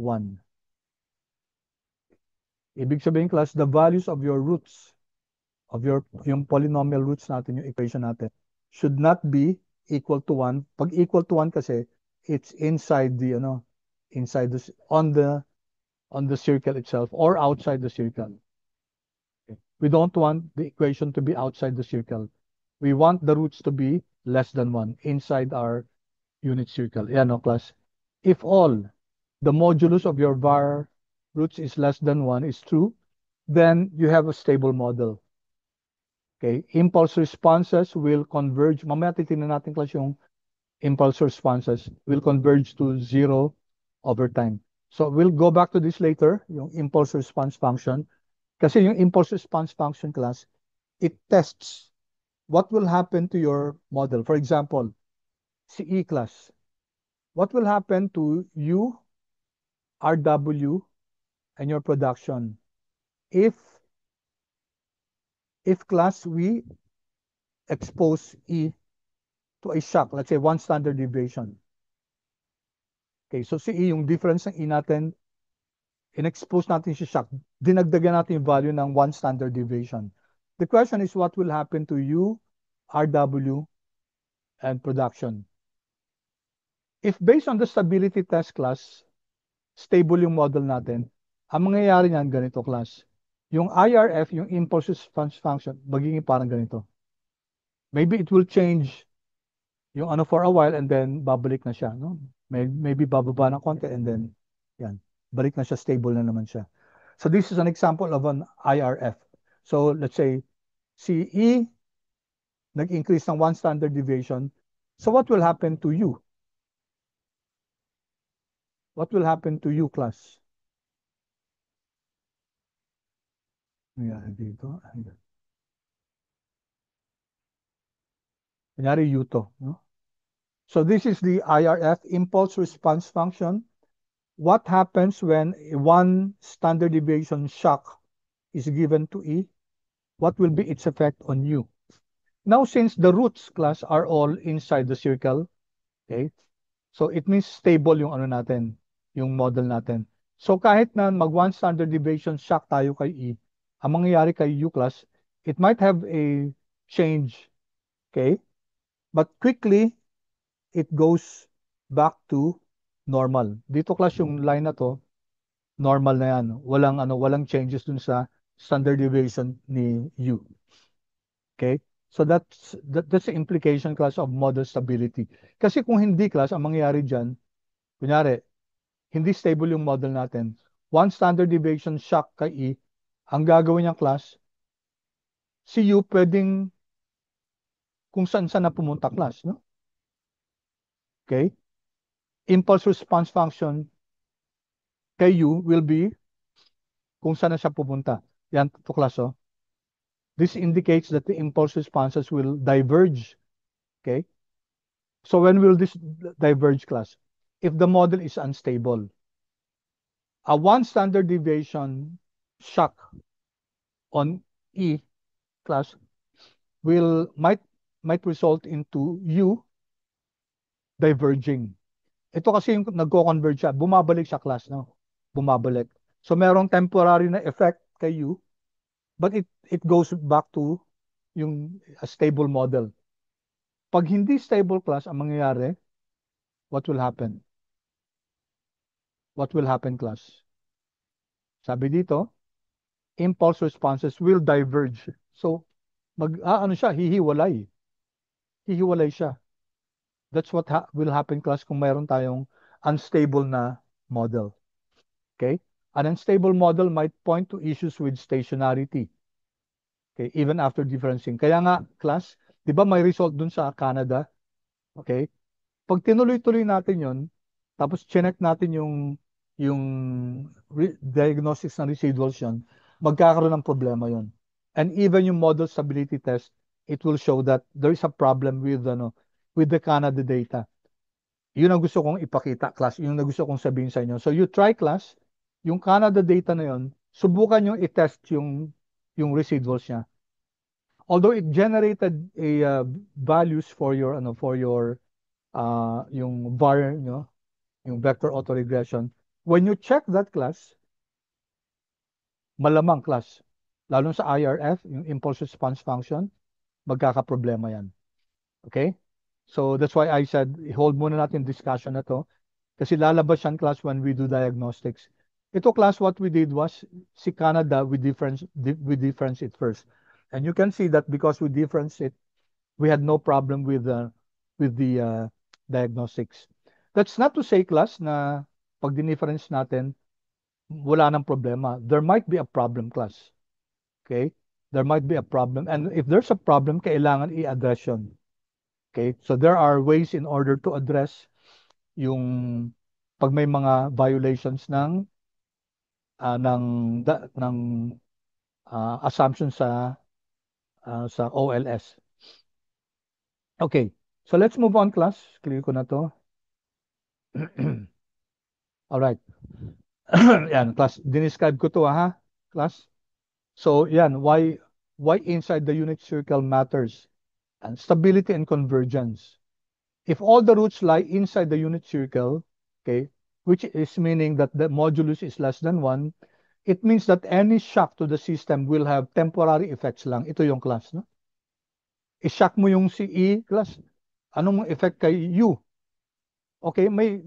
1. Ibig sabihin, class, the values of your roots, yung polynomial roots natin, yung equation natin, should not be equal to 1. Pag equal to 1 kasi, it's inside the, inside the, on the circle itself or outside the circle. Okay. We don't want the equation to be outside the circle. We want the roots to be less than 1 inside our unit circle. Yeah, no, class. If all the modulus of your var roots is less than 1 is true, then you have a stable model. Okay, impulse responses will converge. Mamaya titingnan natin class yung impulse responses will converge to 0 over time. So we'll go back to this later, yung impulse response function. Kasi yung impulse response function class, it tests what will happen to your model. For example, CE class, what will happen to you, RW, and your production if class we expose E to a shock, let's say 1 standard deviation. Okay, so si E, yung difference ng E natin, in-expose natin si shock, dinagdagan natin yung value ng 1 standard deviation. The question is what will happen to U, RW, and production. If based on the stability test class, stable yung model natin, ang mangyayari niyan ganito class. Yung IRF, yung impulse response function, magiging parang ganito. Maybe it will change yung ano for a while and then babalik na siya, no? Maybe bababa ng konti and then yan, balik na siya, stable na naman siya. So this is an example of an IRF. So let's say CE nag-increase ng 1 standard deviation. So what will happen to you? What will happen to you, class? Ayan, dito. Kunyari U to, no? So this is the IRF, impulse response function. What happens when a 1 standard deviation shock is given to E? What will be its effect on U? Now, since the roots class are all inside the circle, okay, so it means stable yung ano natin, yung model natin. So kahit na mag 1 standard deviation shock tayo kay E, ang mangyayari kay U class, it might have a change, okay? But quickly, it goes back to normal. Dito class yung line na to, normal na yan. Walang changes dun sa standard deviation ni U. Okay? So that's the implication class of model stability. Kasi kung hindi class, ang mangyayari dyan, kunyari, hindi stable yung model natin. 1 standard deviation shock kay E, ang gagawin niyang class, si U pwedeng kung saan na pumunta class, no? Okay? impulse response function kay U will be kung saan na siya pupunta. Yan, tuklas, oh. This indicates that the impulse responses will diverge. Okay? So when will this diverge, class? If the model is unstable. A one standard deviation shock on E, class, might result into U diverging. Ito kasi yung nagko-converge siya, bumabalik siya, class, no? Bumabalik. So merong temporary na effect kay U, but it goes back to yung a stable model. Pag hindi stable, class, ang mangyayari, what will happen? What will happen, class? Sabi dito, impulse responses will diverge. So ano siya, hihiwalay. Hihiwalay siya. That's what will happen, class, kung mayroon tayong unstable na model. Okay? An unstable model might point to issues with stationarity. Okay? Even after differencing. Kaya nga, class, di ba may result dun sa Canada? Okay? Pag tinuloy-tuloy natin yon, tapos chinek natin yung diagnostics ng residuals yon, magkakaroon ng problema yon. And even yung model stability test, it will show that there is a problem with the Canada data. Yun ang gusto kong ipakita, class. Yun ang gusto kong sabihin sa inyo. So you try, class, yung Canada data na yon, subukan yung i-test yung residuals niya. Although it generated a values for your yung var, yung vector autoregression. When you check that, class, malamang, class, lalo sa IRF, yung impulse response function, magkakaproblema yan. Okay? So that's why I said, hold muna natin discussion na to. Kasi lalabas yan, class, when we do diagnostics. Ito, class, what we did was, si Canada, we difference it first. And you can see that because we difference it, we had no problem with the diagnostics. That's not to say, class, na pag dinifference natin, wala nang problema. There might be a problem, class. Okay? There might be a problem. And if there's a problem, kailangan i-address yun. Okay? So there are ways in order to address yung pag may mga violations ng assumption sa OLS. Okay. So let's move on, class. Clear ko na to. All right. Yan, class. Dinescribe ko to, ha, class. So yan, why inside the unit circle matters, and stability and convergence. If all the roots lie inside the unit circle, okay, which is meaning that the modulus is less than 1, it means that any shock to the system will have temporary effects lang. Ito yung, class, no? I-shock mo yung si E, class. Anong effect kay U? Okay, may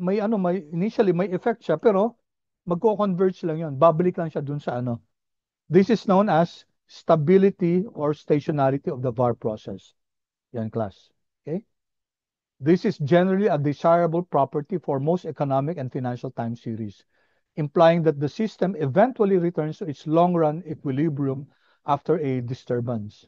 initially may effect siya, pero magko-converge lang 'yon. Babalik lang siya dun sa ano. This is known as stability or stationarity of the var process. Yan, class. Okay? This is generally a desirable property for most economic and financial time series, implying that the system eventually returns to its long-run equilibrium after a disturbance.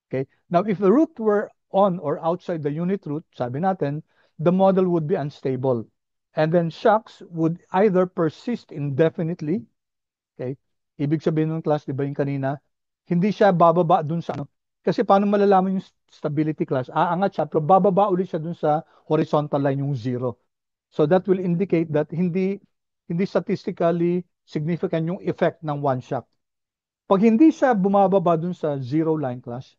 Okay? Now, if the root were on or outside the unit root, sabi natin, the model would be unstable. And then shocks would either persist indefinitely, okay? Ibig sabihin ng, class, di ba yung kanina, hindi siya bababa dun sa ano. Kasi paano malalaman yung stability, class? Aangat siya, pero bababa ulit siya dun sa horizontal line, yung 0. So that will indicate that hindi statistically significant yung effect ng one shock. Pag hindi siya bumababa dun sa 0 line, class,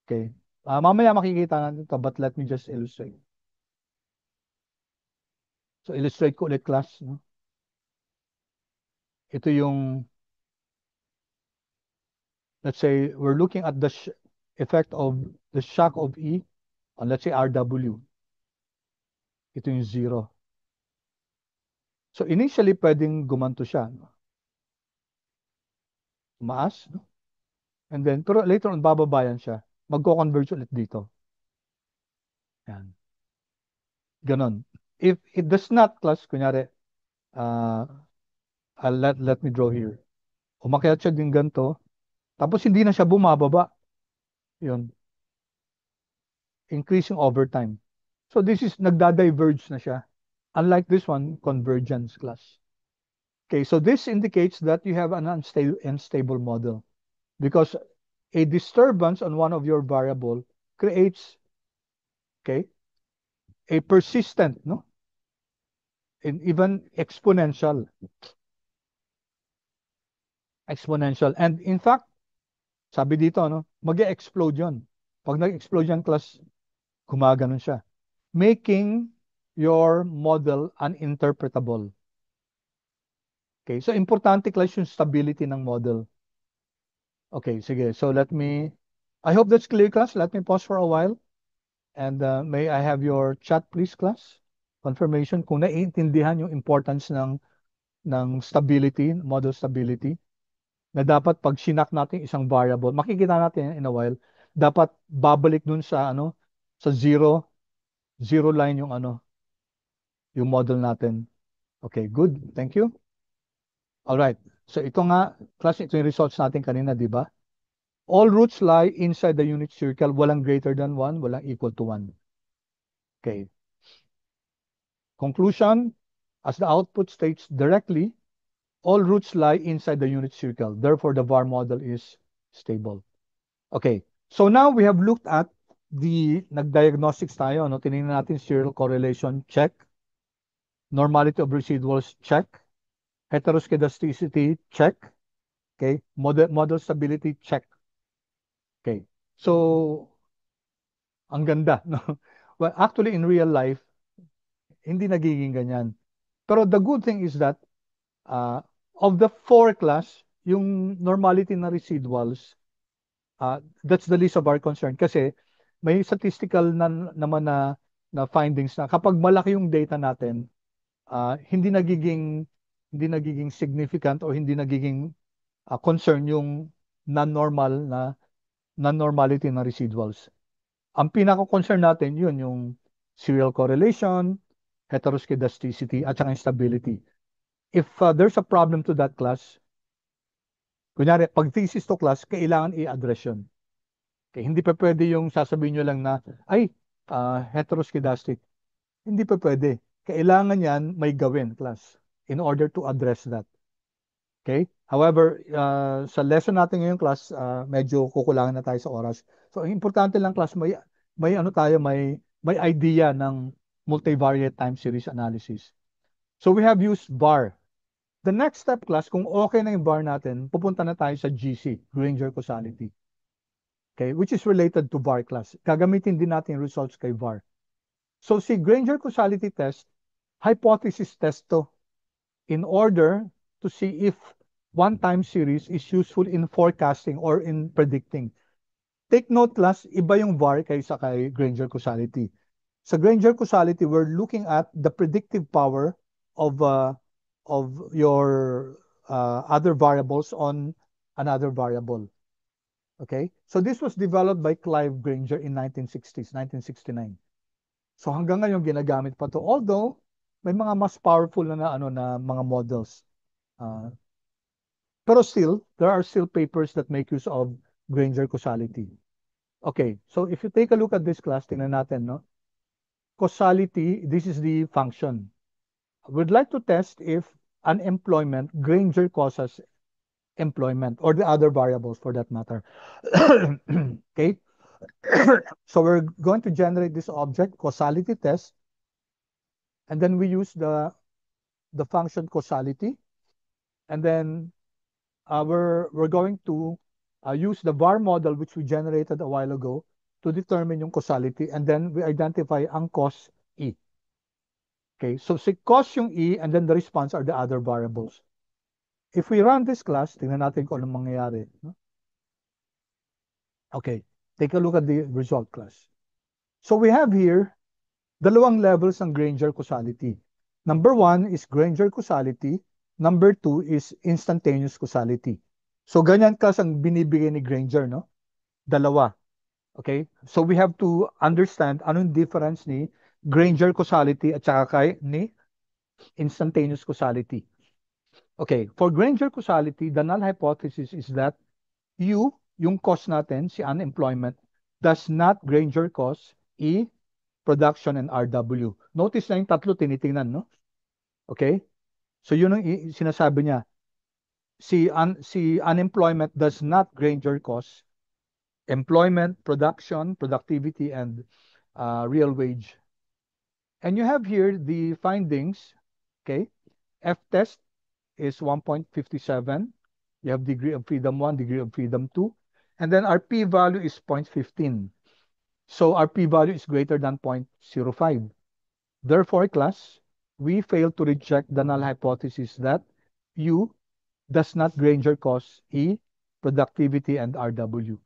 okay, mamaya makikita natin ito, but let me just illustrate. So illustrate ko ulit, class, no? Ito yung, let's say, we're looking at the effect of the shock of E on, let's say, RW. Ito yung 0. So initially, pwedeng gumanto siya, no? Maas, no? And then, pero later on, bababayan siya. Magko-converge ulit dito. Yan. Ganon. If it does not, class, kunyari, let me draw here. Umakyat siya din ganito, tapos hindi na siya bumababa. Yun. Increasing over time. So this is nagda-diverge na siya. Unlike this one, convergence class. Okay, so this indicates that you have an unstable model because a disturbance on one of your variable creates, okay, a persistent, no, and even exponential. And in fact, sabi dito, no, mag-e-explode yun. Pag nag-explode yan, class, gumaganon siya. Making your model uninterpretable. Okay, so importante class yung stability ng model. Okay, sige. So I hope that's clear, class. Let me pause for a while. And may I have your chat, please, class? Confirmation kung naiintindihan yung importance ng stability, model stability, na dapat pag sinak natin isang variable, makikita natin in a while, dapat babalik dun sa sa zero line yung model natin. Okay, good. Thank you. All right. So ito nga, class, ito yung results natin kanina, di ba? All roots lie inside the unit circle. Walang greater than 1, walang equal to 1. Okay. Conclusion, as the output states directly, all roots lie inside the unit circle. Therefore, the VAR model is stable. Okay. So now we have looked at nag-diagnostics tayo. No? Tinignan natin serial correlation, check. Normality of residuals, check. Heteroscedasticity, check. Okay. Model stability, check. Okay. So, ang ganda, no? Well, actually, in real life, hindi nagiging ganyan. Pero the good thing is that of the 4 class, yung normality na residuals, that's the least of our concern. Kasi may statistical naman na findings na kapag malaki yung data natin, hindi nagiging significant o hindi nagiging concern yung non-normality na residuals. Ang pinaka-concern natin yun yung serial correlation, heteroscedasticity, at saka stability. If there's a problem to that class, kunyari, pag thesis to class, kailangan i-address yun. Okay, hindi pa pwede yung sasabihin nyo lang na, ay, heteroscedastic. Hindi pa pwede. Kailangan yan may gawin, class, in order to address that. Okay? However, sa lesson natin ngayon, class, medyo kukulangan na tayo sa oras. So, ang importante lang, class, may idea ng multivariate time series analysis. So, we have used VAR. The next step, class, kung okay na yung VAR natin, pupunta na tayo sa GC, Granger causality. Okay? Which is related to VAR, class. Gagamitin din natin yung results kay VAR. So, si Granger causality test, hypothesis test to in order to see if one time series is useful in forecasting or in predicting. Take note, class, iba yung VAR kaysa kay Granger causality. Sa Granger causality, we're looking at the predictive power of your other variables on another variable. Okay? So this was developed by Clive Granger in 1960s, 1969. So hanggang ngayon ginagamit pa to. Although may mga mas powerful na mga models. Pero still, there are still papers that make use of Granger causality. Okay, so if you take a look at this class, tingnan natin, no? Causality, this is the function. We'd like to test if unemployment, Granger causes employment, or the other variables for that matter. Okay, so we're going to generate this object, causality test, and then we use the function causality, and then we're going to use the VAR model which we generated a while ago to determine yung causality, and then we identify ang cause E. Okay, so si cause yung E, and then the response are the other variables. If we run this class, tingnan natin kung anong mangyayari. No? Okay, take a look at the result class. So we have here dalawang levels ng Granger causality. Number 1 is Granger causality. Number 2 is instantaneous causality. So ganyan class ang binibigay ni Granger, no? Dalawa. Okay? So we have to understand anong difference ni Granger causality at saka ni instantaneous causality. Okay, for Granger causality, the null hypothesis is that yung cause natin, si unemployment, does not Granger cause E production, and RW. Notice na yung tatlo tinitingnan, no? Okay? So yun ang sinasabi niya. Si unemployment does not Granger cause employment, production, productivity, and real wage. And you have here the findings. Okay? F test is 1.57. You have degree of freedom 1, degree of freedom 2. And then our p-value is 0.15. So our p-value is greater than 0.05. Therefore, class, we fail to reject the null hypothesis that U does not Granger cause E, productivity, and RW.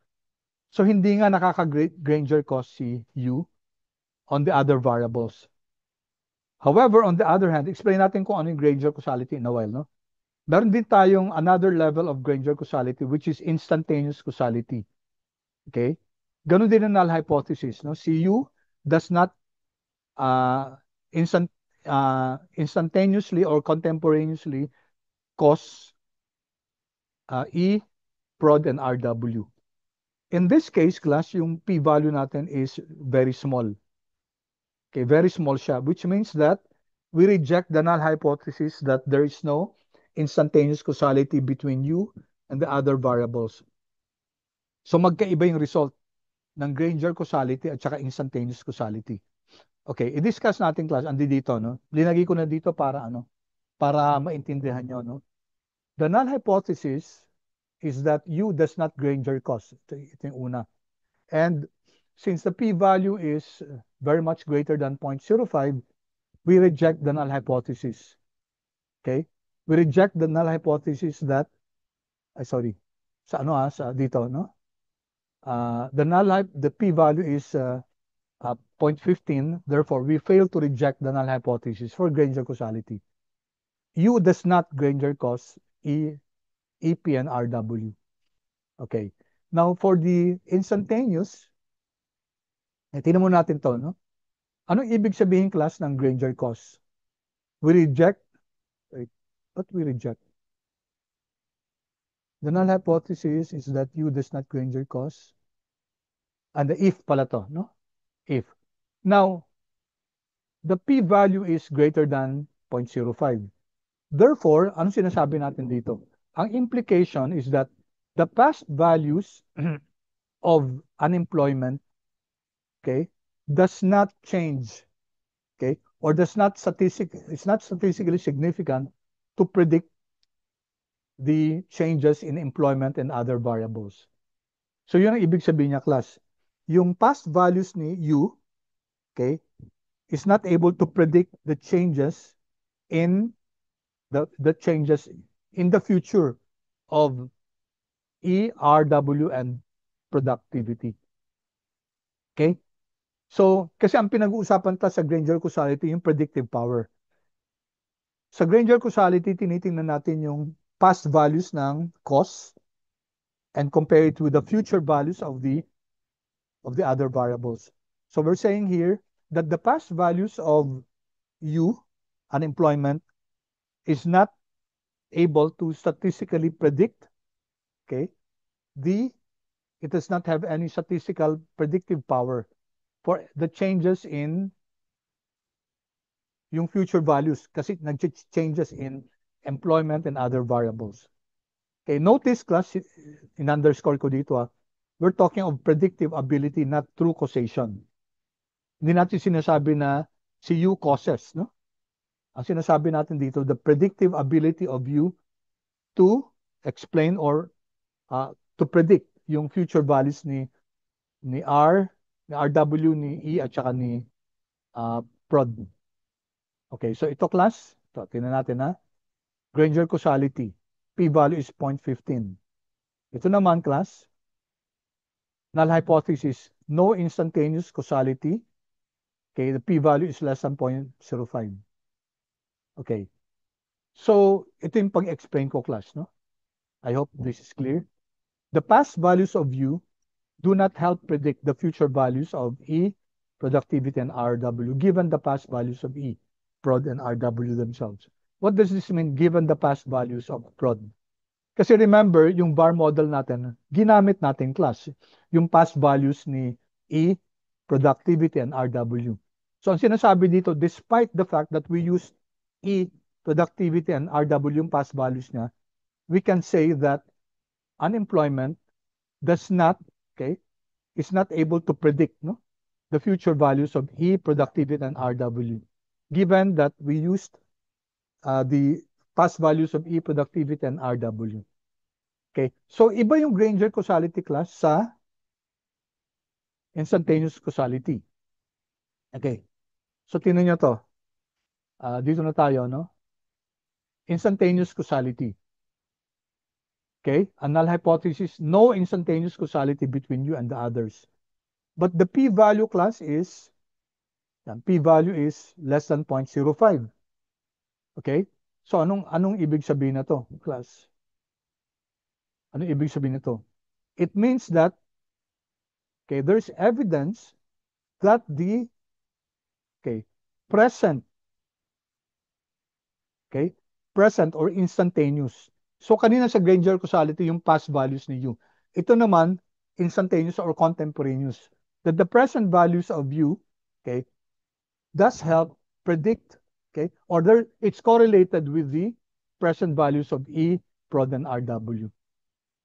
So hindi nga nakaka-Granger cause si U on the other variables. However, on the other hand, explain natin kung ano yung Granger causality in a while, no? Meron din tayong another level of Granger causality, which is instantaneous causality. Okay? Ganun din ang null hypothesis, no? Si U does not uh, instant instantaneously or contemporaneously cause E, prod, and RW. In this case, class, yung p-value natin is very small. Okay, very small siya, which means that we reject the null hypothesis that there is no instantaneous causality between U and the other variables. So magkaiba yung result ng Granger causality at saka instantaneous causality. Okay, i-discuss natin class, andi dito, no? Linagay ko na dito para ano, para maintindihan nyo, no? The null hypothesis is that U does not Granger cause. Ito yung una. And since the p-value is very much greater than 0.05, we reject the null hypothesis. Okay? We reject the null hypothesis that, sorry, sa ano sa dito, no? The p-value is 0.15. Therefore, we fail to reject the null hypothesis for Granger causality. U does not Granger cause EP and RW. Okay. Now, for the instantaneous, tingnan mo natin to, no? Anong ibig sabihin, class, ng Granger cause? We reject, wait, what we reject? The null hypothesis is that U does not Granger cause. And the if pala to, no? If. Now, the p-value is greater than 0.05. Therefore, anong sinasabi natin dito? Ang implication is that the past values of unemployment, okay, does not change, okay, or it's not statistically significant to predict the changes in employment and other variables. So yun ang ibig sabihin niya, class. Yung past values ni U, okay, is not able to predict the changes in the changes in the future of E, RW, and productivity. Okay? So, kasi ang pinag-uusapan ta sa Granger causality, yung predictive power. Sa Granger causality, tinitingnan natin yung past values ng cost and compare it with the future values of the other variables. So we're saying here that the past values of U, unemployment, is not able to statistically predict, okay, it does not have any statistical predictive power for the changes in yung future values kasi nag-changes in employment and other variables. Okay, notice class, in underscore ko dito, we're talking of predictive ability, not true causation. Hindi natin sinasabi na si U causes, no? Ang sinasabi natin dito, the predictive ability of U to explain or to predict yung future values ni R, ni RW, ni E, at saka ni prod. Okay, so ito class, ito, tingnan natin ha. Granger causality, p-value is 0.15. Ito naman class, null hypothesis, no instantaneous causality. Okay, the p-value is less than 0.05. Okay. So, ito yung pag-explain ko class, no? I hope this is clear. The past values of U do not help predict the future values of E, productivity, and RW, given the past values of E, prod, and RW themselves. What does this mean, given the past values of prod? Kasi remember, yung VAR model natin, ginamit natin class, yung past values ni E, productivity, and RW. So ang sinasabi dito, despite the fact that we use E, productivity, and RW yung past values niya, we can say that unemployment does not, okay, is not able to predict, no, the future values of E, productivity, and RW, given that we used the past values of E, productivity, and RW. Okay, so iba yung Granger causality class sa instantaneous causality. Okay, so tingnan nyo to. Dito na tayo, no? Instantaneous causality. Okay, a null hypothesis, no instantaneous causality between you and the others. But the p-value class is, p-value is less than 0.05. Okay, so anong ibig sabihin na to, class? Anong ibig sabihin nito? It means that, okay, there's evidence that the, okay, present, okay, present or instantaneous. So kanina sa Granger causality yung past values ni U. Ito naman instantaneous or contemporaneous. That the present values of U, okay, does help predict, okay, or it's correlated with the present values of E, prod, and RW.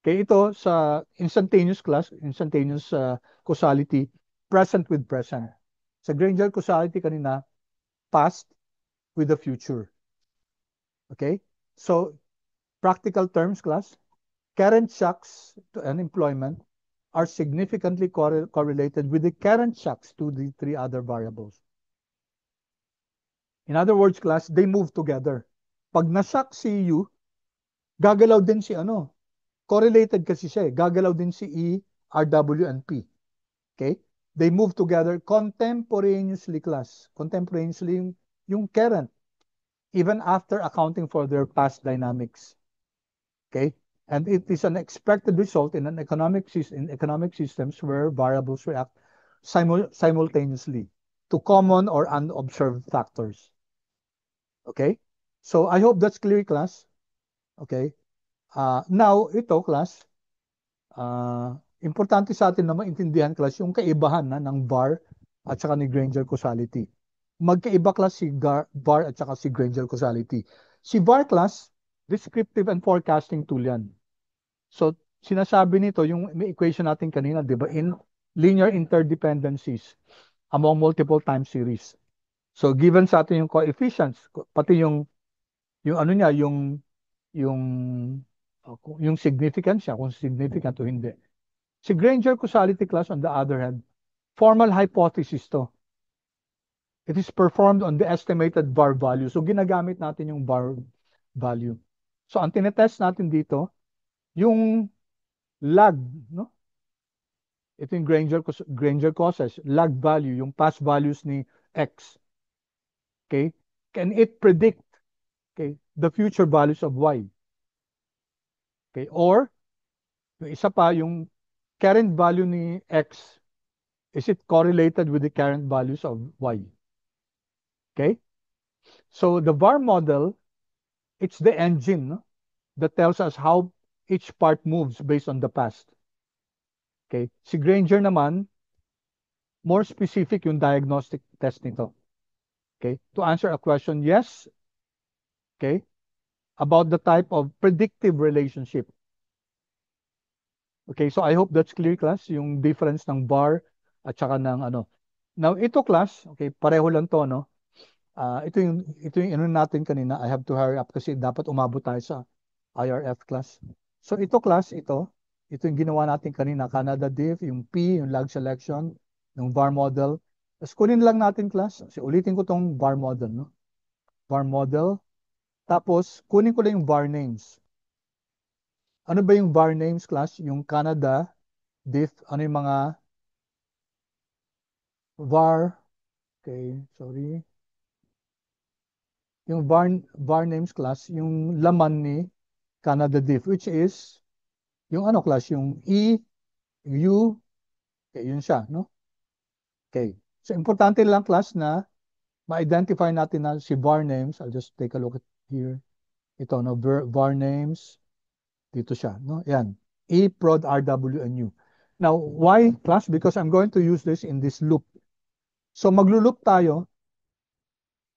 Okay, ito sa instantaneous class, instantaneous causality, present with present. Sa Granger causality kanina, past with the future. Okay? So, practical terms class, current shocks to unemployment are significantly correlated with the current shocks to the three other variables. In other words, class, they move together. Pag na-shock si U, gagalaw din si ano. Correlated kasi siya eh. Gagalaw din si E, RW, and P. Okay? They move together contemporaneously, class. Contemporaneously yung current, even after accounting for their past dynamics. Okay? And it is an expected result in economic systems where variables react simultaneously to common or unobserved factors. Okay? So I hope that's clear, class. Okay? Now, ito, class, importante sa atin na maintindihan, class, yung kaibahan ng VAR at saka ni Granger causality. Magkaiba, class, si VAR at saka si Granger causality. Si VAR, class, descriptive and forecasting tool yan. So, sinasabi nito, yung may equation natin kanina, di ba, in linear interdependencies among multiple time series. So, given sa atin yung coefficients, pati yung ano niya, yung, yung significance siya, kung significant o hindi. Si Granger causality class, on the other hand, formal hypothesis to. It is performed on the estimated VAR value. So, ginagamit natin yung VAR value. So, ang tinetest natin dito, yung lag, no? Ito yung Granger causes, lag value, yung past values ni X. Okay? Can it predict, okay, the future values of Y? Okay? Or, yung isa pa, yung current value ni X, is it correlated with the current values of Y? Okay? So, the VAR model, it's the engine, no, that tells us how each part moves based on the past. Okay? Si Granger naman, more specific yung diagnostic test nito. Okay? To answer a question, yes, okay, about the type of predictive relationship. Okay, so I hope that's clear, class, yung difference ng VAR at saka ng ano. Now, ito, class, okay, pareho lang to, no? Ito yung ano natin kanina. I have to hurry up kasi dapat umabot tayo sa IRF, class. So, ito, class, ito yung ginawa natin kanina. Canada Diff, yung P, yung lag selection, yung VAR model. Tapos kunin lang natin, class. Kasi ulitin ko tong VAR model, no? VAR model. Tapos, kunin ko lang yung VAR names. Ano ba yung VAR names, class? Yung Canada, Diff, ano yung mga VAR, okay, sorry. Yung VAR names, class, yung laman ni Canada Diff, which is, yung ano, class, yung E, U, okay, yun siya, no? Okay. So, importante lang, class, na ma-identify natin na si VAR names. I'll just take a look at here. Ito, no? VAR names. Dito siya, no? Yan. E, prod, RW, and U. Now, why, class? Because I'm going to use this in this loop. So maglo-loop tayo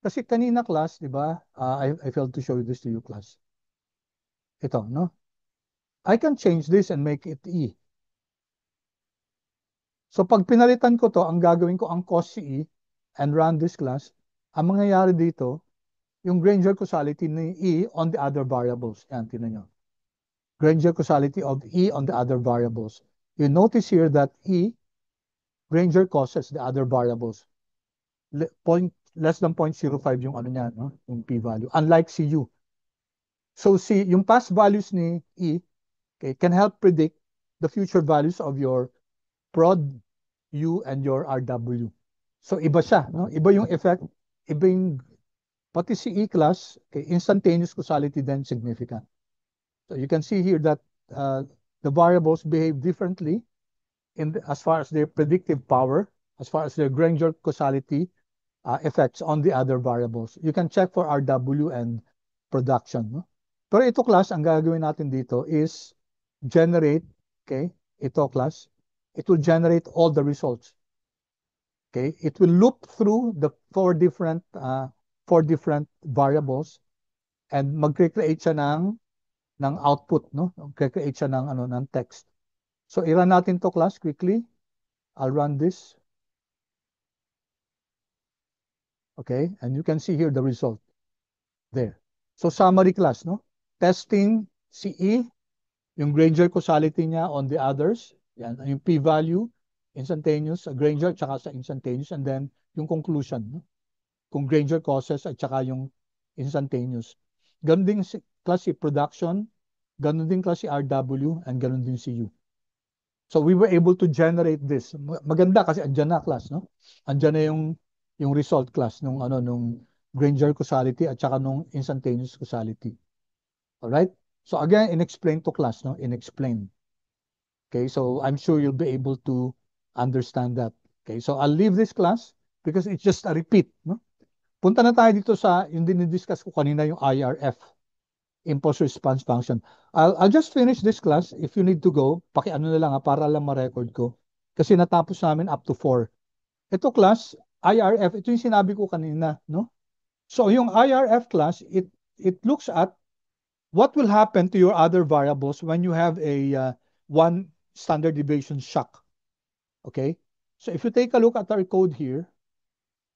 kasi kanina class, di ba? I failed to show this to you class. Ito, no? I can change this and make it E. So pag pinalitan ko to, ang gagawin ko ang cos si E and run this class, ang mangyayari dito, yung Granger causality ni E on the other variables. Yan, tinan nyo. Granger causality of E on the other variables. You notice here that E, Granger causes the other variables. Less than 0.05 yung ano niya, no? Yung p-value. Unlike CU. So yung past values ni E, okay, can help predict the future values of your prod, U, and your RW. So iba siya, no? Iba yung effect, iba yung pati si E class, okay, instantaneous causality then significant. So you can see here that the variables behave differently as far as their predictive power, as far as their Granger causality effects on the other variables. You can check for RW and production. No? Pero ito class, ang gagawin natin dito is generate, okay, ito class, it will generate all the results. Okay, it will loop through the four different variables and mag-create siya ng output, no? Mag-create siya ng ano ng text. So i-run natin to class quickly. I'll run this. Okay, and you can see here the result there. So summary class, no? Testing CE, yung Granger causality niya on the others, yan, yung p-value, instantaneous, Granger, tsaka sa instantaneous, and then yung conclusion, no? Kung Granger causes at tsaka yung instantaneous. Ganun din class si production, ganun din class si RW, and ganun din si U. So we were able to generate this. Maganda kasi andyan na class, no? Andyan na yung result class nung ano nung Granger causality at saka nung instantaneous causality. All right? So again, in-explain to class, no? In-explain. Okay, so I'm sure you'll be able to understand that. Okay, so I'll leave this class because it's just a repeat, no? Punta na tayo dito sa yung dinidiscuss ko kanina yung IRF, impulse response function. I'll just finish this class. If you need to go, pakiano na lang para lang ma-record ko. Kasi natapos namin up to 4. Ito class, IRF, ito yung sinabi ko kanina, no? So yung IRF class, it looks at what will happen to your other variables when you have a one standard deviation shock. Okay? So if you take a look at our code here,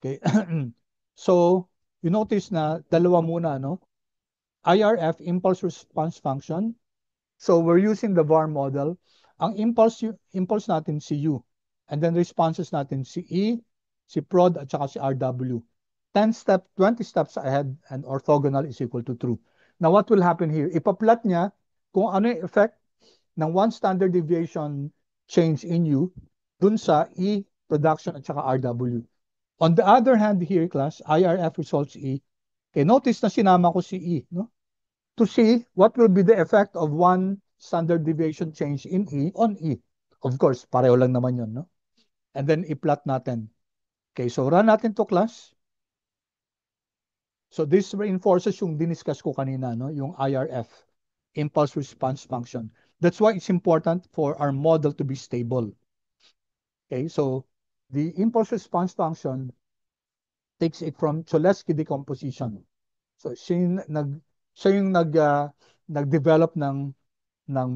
okay? So you notice na dalawa muna, no? IRF, impulse response function. So we're using the VAR model. Ang impulse natin si U. And then responses natin si E, si prod, at saka si RW. 20 steps ahead and orthogonal is equal to true. Now what will happen here? Ipa-plot niya kung ano yung effect ng one standard deviation change in U dun sa E, production, at saka RW. On the other hand here, class, IRF results E. Okay, notice na sinama ko si E, no? To see what will be the effect of one standard deviation change in E on E. Of course, pareho lang naman yun, no? And then i-plot natin. Okay, so run natin to class. So this reinforces yung diniscuss ko kanina, no? Yung IRF, impulse response function. That's why it's important for our model to be stable. Okay, so the impulse response function takes it from Cholesky decomposition. So siya yung nag-develop ng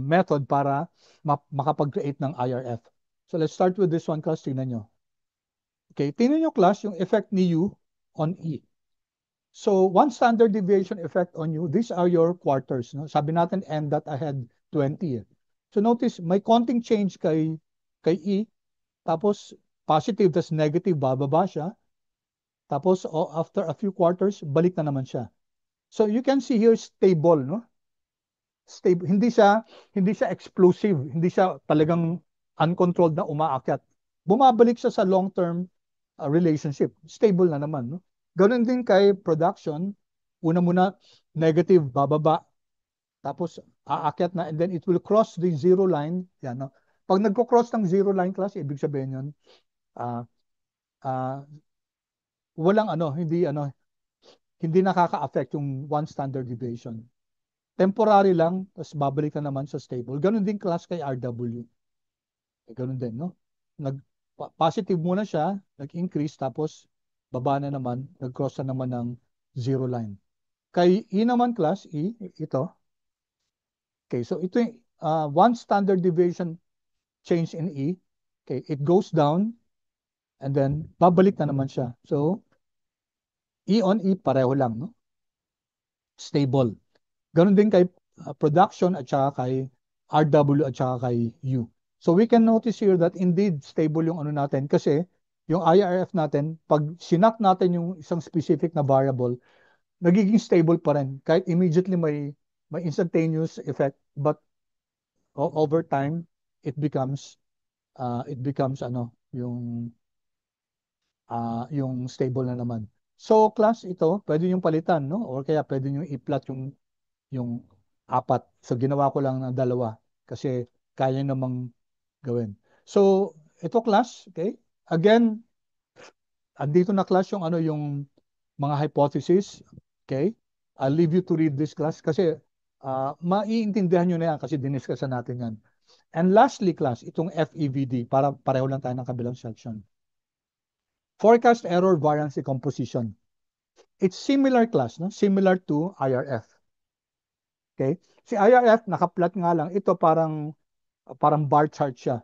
method para makapag-create ng IRF. So let's start with this one class. Tingnan nyo. Okay, tingnan nyo class yung effect ni U on E. So one standard deviation effect on U, these are your quarters. No? Sabi natin n dot ahead 20. So notice may konting change kay E, tapos positive, tas negative, bababa siya. Tapos after a few quarters, balik na naman siya. So you can see here stable, no? Stable, hindi siya explosive, hindi siya talagang uncontrolled na umaakyat. Bumabalik siya sa long-term relationship. Stable na naman, no? Ganun din kay production, una muna negative, bababa, tapos aakyat na, and then it will cross the zero line. Yan, no? Pag nagko-cross ng zero line class, ibig sabihin yun, uh, uh, walang hindi nakaka-affect yung one standard deviation. Temporary lang, tapos babalik na naman sa stable. Ganun din class kay RW. Ganun din, no? positive muna siya, nag-increase, tapos baba na naman, nag-cross na naman ng zero line. Kay E naman class, ito. Okay, so ito yung one standard deviation change in E. Okay, it goes down and then babalik na naman siya. So, E on E, pareho lang, no? Stable. Ganun din kay production at saka kay RW at saka kay U. So we can notice here that indeed stable yung ano natin kasi yung IRF natin, pag sinak natin yung isang specific na variable, nagiging stable pa rin. Kahit immediately may instantaneous effect, but over time, it becomes ano, yung stable na naman. So class ito, pwede yung palitan, no? Or kaya pwede yung i-plot yung apat. So ginawa ko lang ng dalawa kasi kaya namang gawin. So ito class, okay? Again, andito na class yung ano yung mga hypothesis, okay? I'll leave you to read this class kasi maiintindihan nyo na yan kasi diniscuss natin yan. And lastly class, itong FEVD para pareho lang tayo ng kabilang section. Forecast error variance decomposition. It's similar class, no? Similar to IRF. Okay? Si IRF, naka-plot nga lang. Ito parang bar chart siya.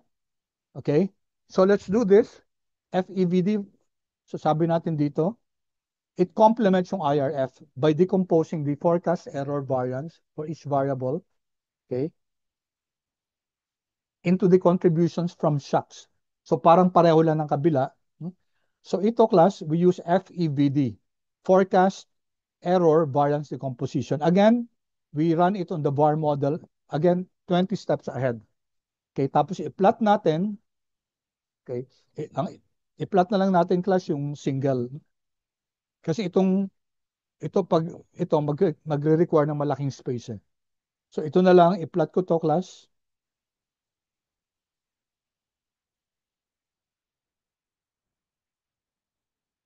Okay? So let's do this. FEVD, so sabi natin dito, it complements yung IRF by decomposing the forecast error variance for each variable, okay, into the contributions from shocks. So parang pareho lang ng kabila. So ito class, we use FEVD, forecast error variance decomposition. Again, we run it on the VAR model. Again, 20 steps ahead. Okay, tapos i-plot natin. Okay, i-plot na lang natin class yung single. Kasi ito magre-require ng malaking space. So ito na lang, i-plot ko to class.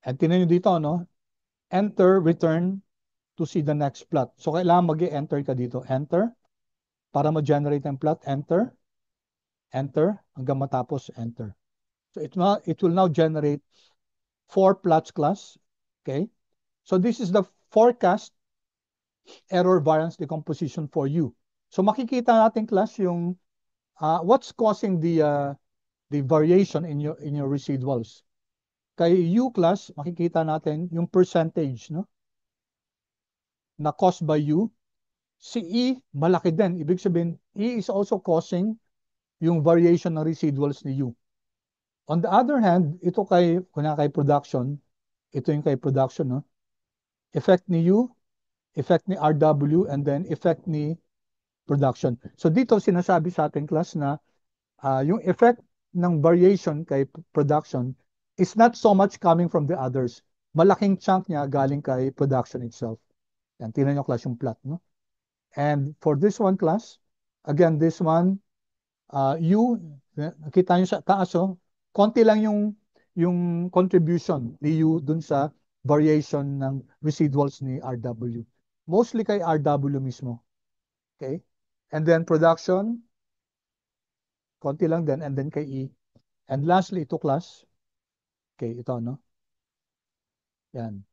And tinan nyo dito, no? Enter, return to see the next plot. So kailangan mag-enter ka dito. Enter. Para ma-generate ang plot, enter. Enter. Hanggang matapos, enter. So it will now generate 4 plots class. Okay? So this is the forecast error variance decomposition for you. So makikita natin class yung what's causing the variation in your residuals. Kay U class, makikita natin yung percentage, no? Na caused by U. Si E, malaki din. Ibig sabihin, E is also causing yung variation ng residuals ni U. On the other hand, ito kay production, ito yung kay production, no? Effect ni U, effect ni RW, and then effect ni production. So dito sinasabi sa ating class na yung effect ng variation kay production is not so much coming from the others. Malaking chunk niya galing kay production itself. Yan, tingnan nyo class yung plot, no? And for this one class, again, this one, nakita nyo sa taas, oh, konti lang yung contribution ni U dun sa variation ng residuals ni RW. Mostly kay RW mismo. Okay? And then production, konti lang din, and then kay E. And lastly, ito class. Okay, ito, no? Yan.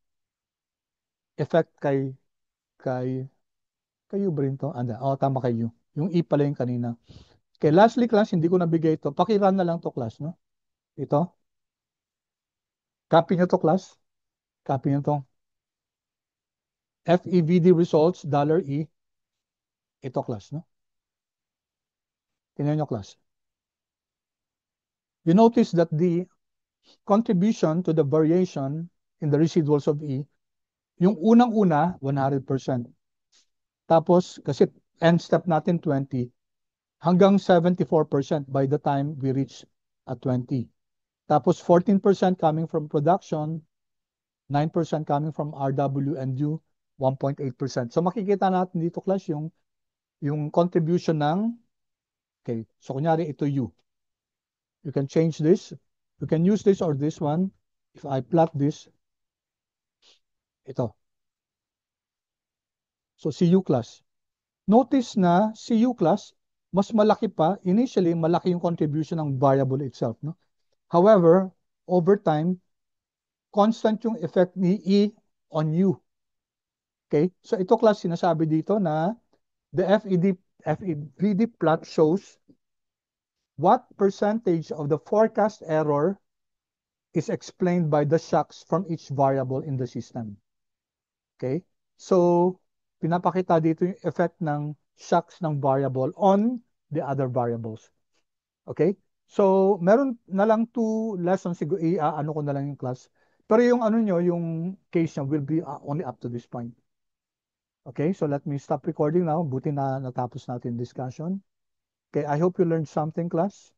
Effect kay U ba rin to? Tama kay U. Yung E pala yung kanina. Okay, lastly class, hindi ko nabigay ito. Pakirun na lang to class, no? Ito. Copy nyo to class. Copy nyo to. FEVD results, $E. Ito class, no? Tingnan nyo class. You notice that the contribution to the variation in the residuals of E, yung unang-una, 100%. Tapos, kasi end step natin 20, hanggang 74% by the time we reach at 20. Tapos 14% coming from production, 9% coming from RW and U, 1.8%. So makikita natin dito class yung contribution ng, okay, so kunyari ito U. You can change this. You can use this or this one. If I plot this, ito. So CU class. Notice na CU class, mas malaki pa, initially malaki yung contribution ng variable itself, no? However, over time, constant yung effect ni E on U. Okay? So ito class sinasabi dito na the FEVD plot shows what percentage of the forecast error is explained by the shocks from each variable in the system. Okay? So, pinapakita dito yung effect ng shocks ng variable on the other variables. Okay? So, meron na lang 2 lessons, siguro ano ko na lang yung class. Pero yung ano nyo, yung case nyo will be only up to this point. Okay, so let me stop recording now. Buti na natapos natin discussion. Okay, I hope you learned something, class.